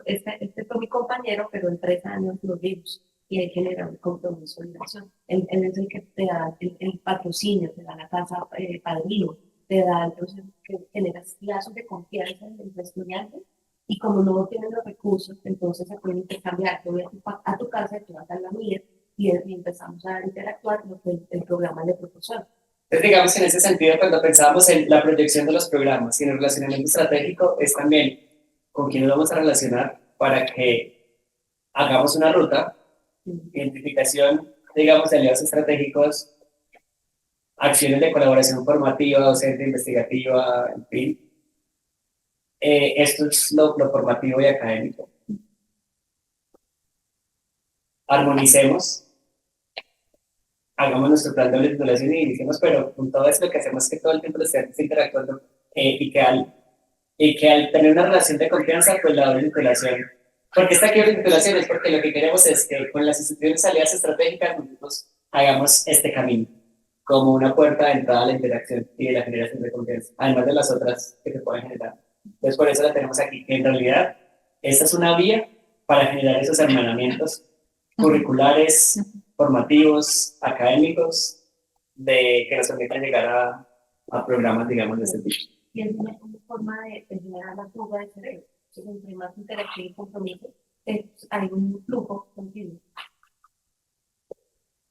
E: este fue mi compañero, pero en 3 años nos vimos y hay que generar un compromiso de relación. Él es el que te da el patrocinio, te da la casa padrino, te da el proceso que generas lazos de confianza entre el estudiante. Y como no tienen los recursos, entonces se pueden intercambiar. Yo voy a tu casa y tú vas a la mía y empezamos a interactuar con el programa de profesor.
C: Entonces, digamos que en ese sentido, cuando pensamos en la proyección de los programas y en el relacionamiento estratégico, es también con quién nos vamos a relacionar para que hagamos una ruta, identificación, digamos, de aliados estratégicos, acciones de colaboración formativa, docente, investigativa, en fin. Esto es lo formativo y académico. Armonicemos. hagamos nuestro plan de titulación y decimos, pero con todo esto lo que hacemos es que todo el tiempo los estudiantes interactuando y que al tener una relación de confianza, pues la doble titulación. Porque esta doble titulación es porque lo que queremos es que con las instituciones aliadas estratégicas nosotros hagamos este camino como una puerta de entrada a la interacción y de la generación de confianza, además de las otras que se pueden generar. Entonces, por eso la tenemos aquí, que en realidad esta es una vía para generar esos hermanamientos curriculares, formativos, académicos, que nos permitan llegar a programas, digamos, de este tipo.
E: Y es una forma de generar la fuga de cerebro. Entonces, entre más interacción y compromiso, hay un flujo continuo.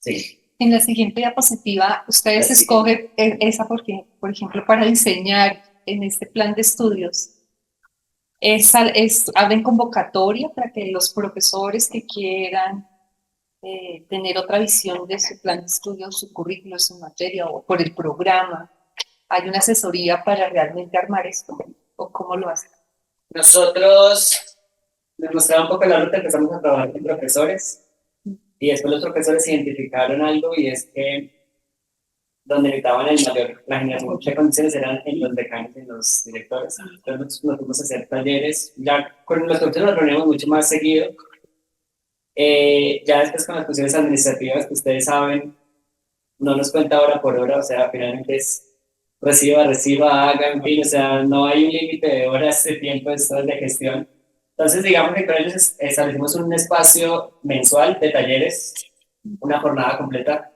C: Sí.
B: En la siguiente diapositiva, ustedes
C: Así.
B: escogen esa porque, por ejemplo, para diseñar en este plan de estudios. Abren convocatoria para que los profesores que quieran tener otra visión de su plan de estudio, su currículo, su materia o por el programa. ¿Hay una asesoría para realmente armar esto? ¿O cómo lo hacen?
C: Nosotros nos mostraba un poco la ruta, empezamos a trabajar con profesores y después los profesores identificaron algo y es que donde necesitaban la generación de condiciones eran en los decanos y en los directores. Entonces nos fuimos a hacer talleres, ya con los profesores nos reunimos mucho más seguido. Ya después con las cuestiones administrativas que ustedes saben, no nos cuenta hora por hora, o sea, finalmente es reciba, haga, en fin, o sea, no hay un límite de horas de tiempo de gestión. Entonces, digamos que con ellos establecimos un espacio mensual de talleres, una jornada completa,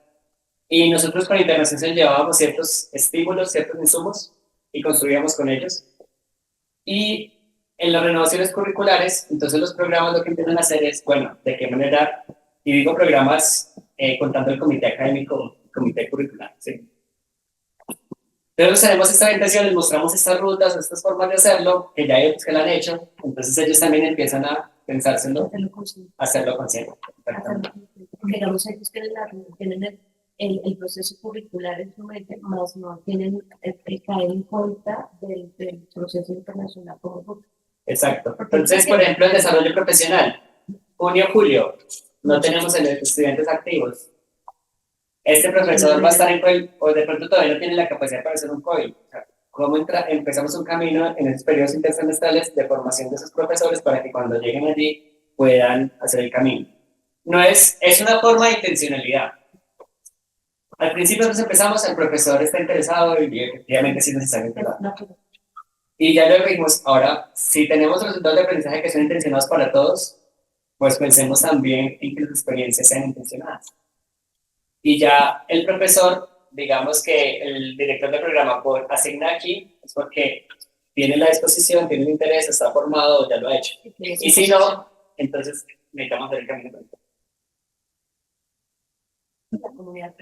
C: y nosotros con Internacional llevábamos ciertos estímulos, ciertos insumos, y construíamos con ellos. Y en las renovaciones curriculares, entonces los programas lo que empiezan a hacer es, bueno, de qué manera, y digo programas contando el comité académico, comité curricular, ¿sí? Entonces tenemos esta orientación, les mostramos estas rutas, estas formas de hacerlo, que ya hay otros que lo han hecho, entonces ellos también empiezan a pensárselo,
E: Hacerlo consciente.
C: hacerlo consciente.
E: Porque digamos, ellos tienen el proceso curricular en su mente, más no tienen caer en cuenta del proceso internacional como
C: Exacto. Entonces, por ejemplo, el desarrollo profesional, junio, julio, no tenemos estudiantes activos. Este profesor va a estar en COIL, o de pronto todavía no tiene la capacidad para hacer un COIL. O sea, ¿cómo empezamos un camino en esos periodos intersemestrales de formación de esos profesores para que cuando lleguen allí puedan hacer el camino? No es una forma de intencionalidad. Al principio nosotros empezamos, el profesor está interesado y efectivamente sí es necesario, ¿verdad? Y ya luego dijimos, ahora, si tenemos resultados de aprendizaje que son intencionados para todos, pues pensemos también en que las experiencias sean intencionadas. Y ya el profesor, digamos que el director del programa asigna aquí, es porque tiene la disposición, tiene el interés, está formado, ya lo ha hecho. Y si no, entonces necesitamos hacer el camino.
E: la comunidad.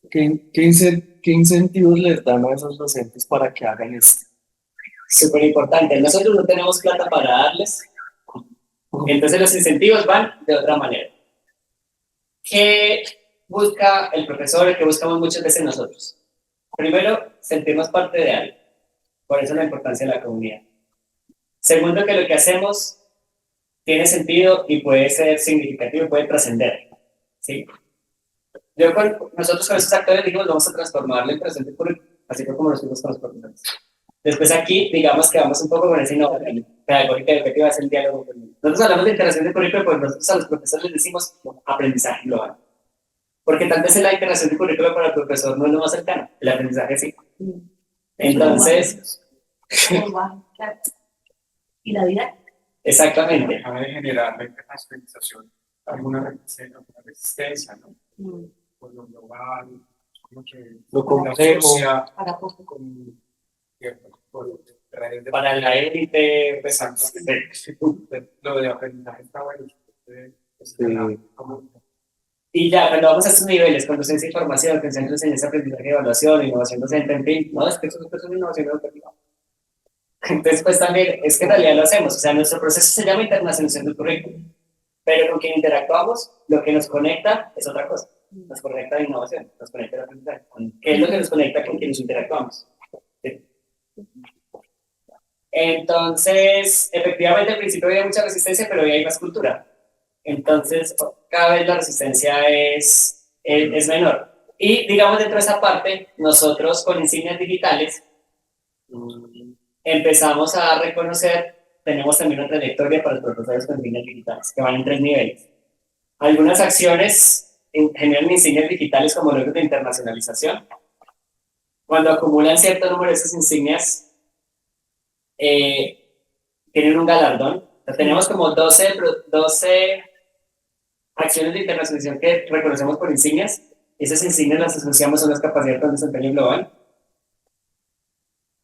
F: ¿Qué incentivos les dan a esos docentes para que hagan esto?
C: Súper importante, nosotros no tenemos plata para darles, entonces los incentivos van de otra manera. ¿Qué busca el profesor? ¿Qué buscamos muchas veces nosotros? Primero, sentirnos parte de algo, por eso la importancia de la comunidad. Segundo, que lo que hacemos tiene sentido y puede ser significativo y puede trascender, ¿sí? Nosotros con esos actores dijimos, vamos a transformarle el presente currículo, así fue como nos fuimos con los profesores. Después aquí, digamos que vamos un poco con ese innovación pedagógica educativa, es el diálogo. Nosotros hablamos de integración de currículo, pues nosotros a los profesores les decimos aprendizaje global. Porque tal vez la integración de currículo para el profesor no es lo más cercano, el aprendizaje sí. Entonces,
E: y la vida.
C: exactamente.
D: Acaba de generar la internacionalización, alguna resistencia, ¿no? Por lo global, como que
F: Lo complejo.
E: Para poco.
D: con cierto, por redes de
C: Para la élite, pues,
D: lo de aprendizaje está bueno.
F: Sí.
C: y ya, cuando vamos a estos niveles, con docencia de información, que enseñan enseñanza, aprendizaje, evaluación, innovación docente, en fin, no, es que eso es una innovación educativa. Entonces, pues también, es que en realidad lo hacemos, o sea, nuestro proceso se llama internacionalización del currículum, pero con quien interactuamos, lo que nos conecta es otra cosa, nos conecta a la innovación, nos conecta al aprendizaje. ¿Qué es lo que nos conecta con quienes interactuamos? ¿Sí? Entonces, efectivamente, al principio había mucha resistencia, pero hoy hay más cultura. Entonces, cada vez la resistencia es es menor. Y digamos dentro de esa parte, nosotros con insignias digitales empezamos a reconocer, tenemos también una trayectoria para los profesores con insignias digitales, que van en 3 niveles. Algunas acciones generan insignias digitales como logros de internacionalización. Cuando acumulan cierto número de esas insignias, tienen un galardón. O sea, tenemos como 12 acciones de internacionalización que reconocemos por insignias. Esas insignias las asociamos a unas capacidades de desempeño global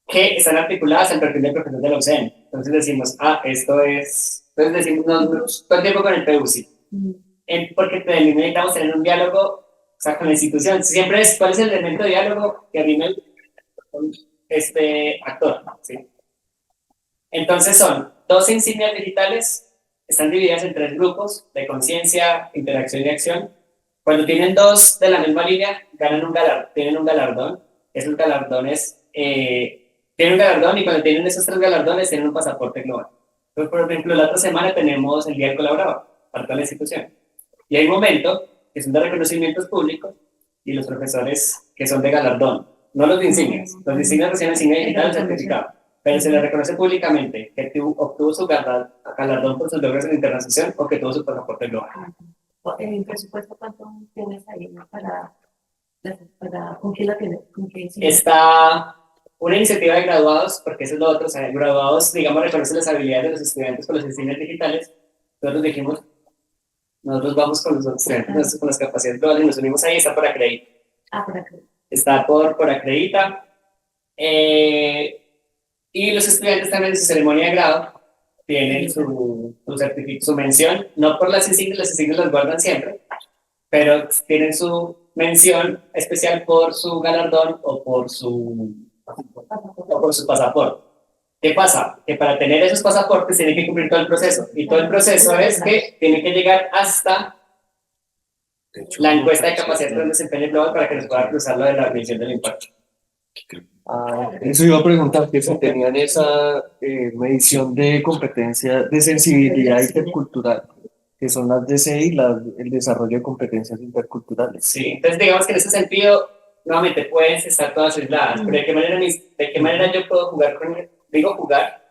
C: que están articuladas al perfil del profesor de la UCN. Entonces decimos, esto es... Entonces decimos, todo el tiempo con el PUCI. Porque necesitamos tener un diálogo, o sea, con la institución. Siempre es, ¿cuál es el elemento de diálogo que anima actor? ¿Sí? Entonces son 12 insignias digitales, están divididas en 3 grupos de conciencia, interacción y acción. Cuando tienen 2 de la misma línea, tienen un galardón. Esos galardones, tienen un galardón, y cuando tienen esos 3 galardones, tienen un pasaporte global. Entonces, por ejemplo, la otra semana tenemos el Día del Colaborador para toda la institución. Y hay un momento que son de reconocimientos públicos y los profesores que son de galardón, no los de insignias. Los de insignias reciben insignia digital o certificado, pero se les reconoce públicamente que obtuvo su galardón por sus logros en la internacionalización o que tuvo su pasaporte global.
E: ¿En presupuesto cuánto tienes ahí para con quién la tienes?
C: Está una iniciativa de graduados, porque eso es lo otro, o sea, graduados, digamos, reconocen las habilidades de los estudiantes con las insignias digitales. Nosotros dijimos, nosotros vamos con los estudiantes con las capacidades globales y nos unimos ahí. Está por Acredita.
E: Por Acredita.
C: Está por Acredita. Y los estudiantes también en su ceremonia de grado tienen su mención, no por las insignias las guardan siempre, pero tienen su mención especial por su galardón o por su pasaporte. ¿Qué pasa? Que para tener esos pasaportes tienen que cumplir todo el proceso, y todo el proceso es que tienen que llegar hasta la encuesta de capacidad de desempeño global para que nos pueda cruzar lo de la medición del impacto.
F: Eso iba a preguntar, que si tenían esa medición de competencia de sensibilidad intercultural, que son las DCI, el desarrollo de competencias interculturales.
C: Sí, entonces digamos que en ese sentido, nuevamente pueden estar todas aisladas, pero ¿de qué manera yo puedo jugar con ello? Digo jugar,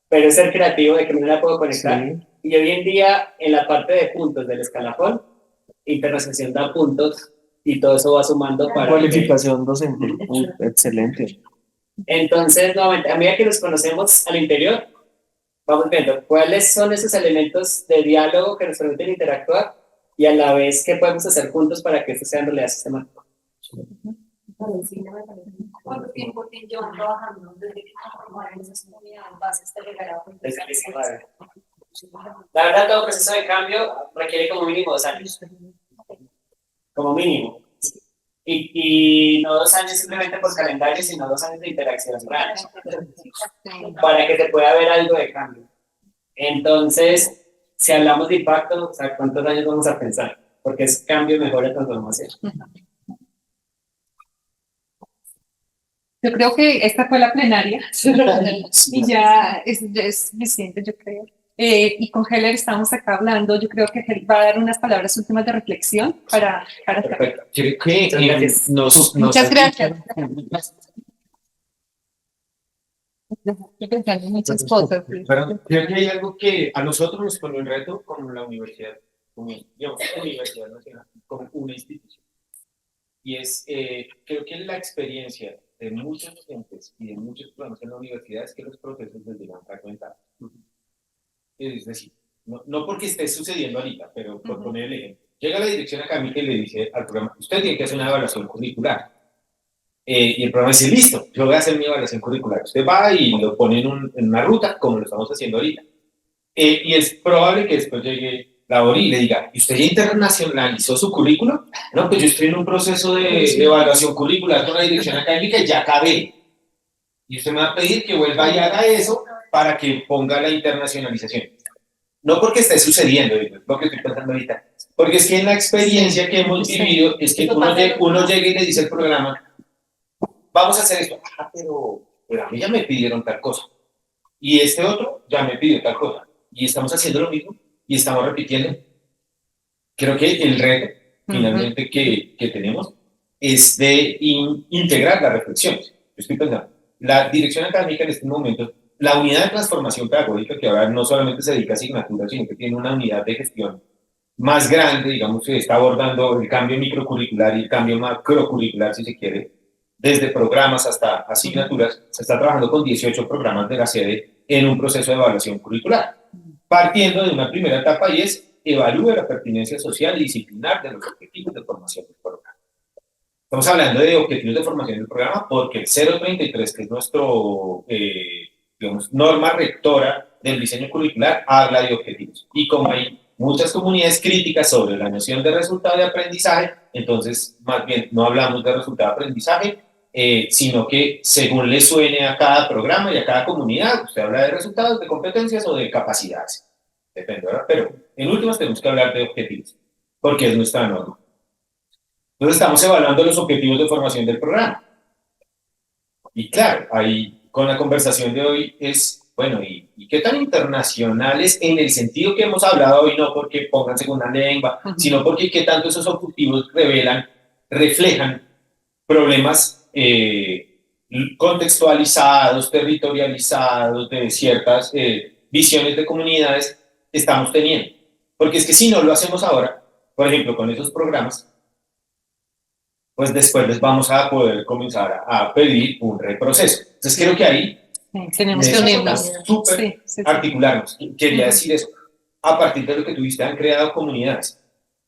C: pero es ser creativo, ¿de qué manera puedo conectar? Sí. Y hoy en día, en la parte de puntos del escalafón, internacionalización da puntos y todo eso va sumando para...
F: Cualificación docente, excelente.
C: Entonces, nuevamente, a medida que nos conocemos al interior, vamos viendo cuáles son esos elementos de diálogo que nos permiten interactuar y a la vez qué podemos hacer juntos para que esto sea en realidad sistemático.
E: ¿Cuánto tiempo tiene yo trabajando desde que en esas comunidades bases de regalado?
C: La verdad, todo proceso de cambio requiere como mínimo 2 años. Como mínimo. Y no 2 años simplemente por calendario, sino 2 años de interacción real, para que se pueda ver algo de cambio. Entonces, si hablamos de impacto, o sea, ¿cuántos años vamos a pensar? Porque es cambio, mejora, transformación.
B: Yo creo que esta fue la plenaria y ya es suficiente, yo creo. Y con Heller estamos acá hablando, yo creo que él va a dar unas palabras últimas de reflexión para
G: Perfecto. Creo que
B: muchas gracias. Estoy pensando en muchas cosas.
G: Pero creo que hay algo que a nosotros nos pone un reto como la universidad, como, digamos, la Universidad Nacional, como una institución. Y es, creo que la experiencia de muchos docentes y de muchos programas en la universidad es que los procesos les llegan fragmentados. Es decir, no porque esté sucediendo ahorita, pero por poner el ejemplo. Llega la dirección académica y le dice al programa, usted tiene que hacer una evaluación curricular. Y el programa dice, listo, yo voy a hacer mi evaluación curricular. Usted va y lo pone en una ruta, como lo estamos haciendo ahorita. Y es probable que después llegue la ORI y le diga, ¿y usted ya internacionalizó su currículo? No, pues yo estoy en un proceso de evaluación curricular con la dirección académica y ya acabé. Y usted me va a pedir que vuelva y haga eso para que ponga la internacionalización. No porque esté sucediendo, es lo que estoy pensando ahorita. Porque es que en la experiencia que hemos vivido, es que uno llega y le dice al programa, vamos a hacer esto. Pero a mí ya me pidieron tal cosa. Y este otro ya me pidió tal cosa. Y estamos haciendo lo mismo y estamos repitiendo. Creo que el reto finalmente que tenemos es de integrar las reflexiones. Yo estoy pensando, la dirección académica en este momento, la unidad de transformación pedagógica, que ahora no solamente se dedica a asignaturas, sino que tiene una unidad de gestión más grande, digamos, que está abordando el cambio microcurricular y el cambio macrocurricular, si se quiere, desde programas hasta asignaturas. Se está trabajando con 18 programas de la sede en un proceso de evaluación curricular, partiendo de una primera etapa y es evalúe la pertinencia social y disciplinar de los objetivos de formación del programa. Estamos hablando de objetivos de formación del programa porque el 033, que es nuestro, digamos, norma rectora del diseño curricular, habla de objetivos. Y como hay muchas comunidades críticas sobre la noción de resultado de aprendizaje, entonces más bien no hablamos de resultado de aprendizaje, sino que según le suene a cada programa y a cada comunidad, usted habla de resultados, de competencias o de capacidades. Depende, ¿verdad? Pero en últimas tenemos que hablar de objetivos, porque es nuestra norma. Entonces estamos evaluando los objetivos de formación del programa. Y claro, ahí con la conversación de hoy es, bueno, ¿y qué tan internacionales en el sentido que hemos hablado hoy? No porque pongan segunda lengua, sino porque qué tanto esos objetivos reflejan problemas contextualizados, territorializados, de ciertas visiones de comunidades estamos teniendo. Porque es que si no lo hacemos ahora, por ejemplo, con esos programas, pues después les vamos a poder comenzar a pedir un reproceso. Entonces creo que ahí
B: tenemos que unirnos.
G: súper articularnos. Quería decir eso. A partir de lo que tuviste, han creado comunidades.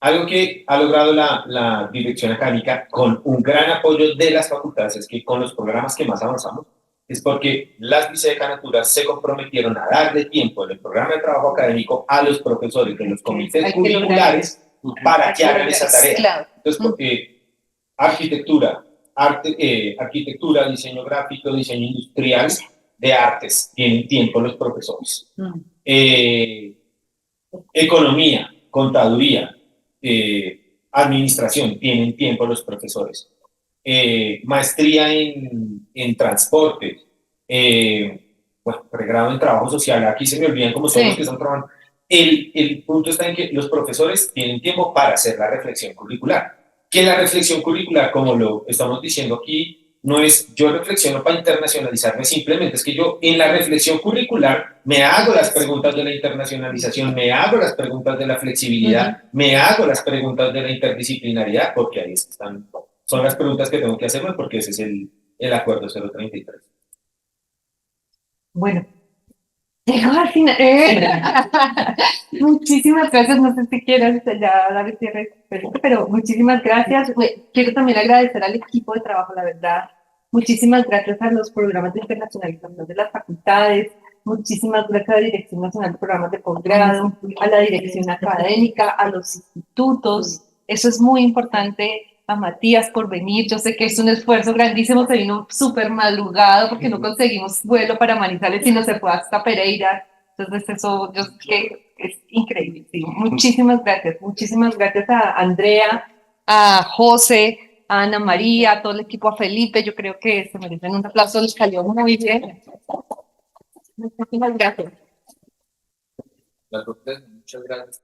G: Algo que ha logrado la dirección académica con un gran apoyo de las facultades es que con los programas que más avanzamos es porque las vicedecanaturas se comprometieron a darle tiempo en el programa de trabajo académico a los profesores de los comités curriculares para que hagan esa tarea.
B: Claro.
G: Entonces, porque arquitectura, arquitectura, diseño gráfico, diseño industrial, de artes, tienen tiempo los profesores. Economía, contaduría, administración, tienen tiempo los profesores. Maestría en transporte, bueno, pregrado en trabajo social, aquí se me olvidan como son los que están trabajando. El punto está en que los profesores tienen tiempo para hacer la reflexión curricular. Que la reflexión curricular, como lo estamos diciendo aquí, no es yo reflexiono para internacionalizarme, simplemente es que yo en la reflexión curricular me hago las preguntas de la internacionalización, me hago las preguntas de la flexibilidad, me hago las preguntas de la interdisciplinariedad, porque ahí están, son las preguntas que tengo que hacerme, porque ese es el acuerdo 033.
B: Bueno, llegó al final. Muchísimas gracias. No sé si quieras ya dar el cierre, pero muchísimas gracias. Quiero también agradecer al equipo de trabajo, la verdad. Muchísimas gracias a los programas de internacionalización de las facultades. Muchísimas gracias a la Dirección Nacional de Programas de Posgrado, a la Dirección Académica, a los institutos. Eso es muy importante. A Matías por venir. Yo sé que es un esfuerzo grandísimo, se vino súper madrugado porque no conseguimos vuelo para Manizales y no se fue hasta Pereira. Entonces eso yo sé que es increíble. Sí. Muchísimas gracias a Andrea, a José, a Ana María, a todo el equipo, a Felipe. Yo creo que se merecen un aplauso, les salió muy bien. Muchísimas gracias.
A: Muchas gracias.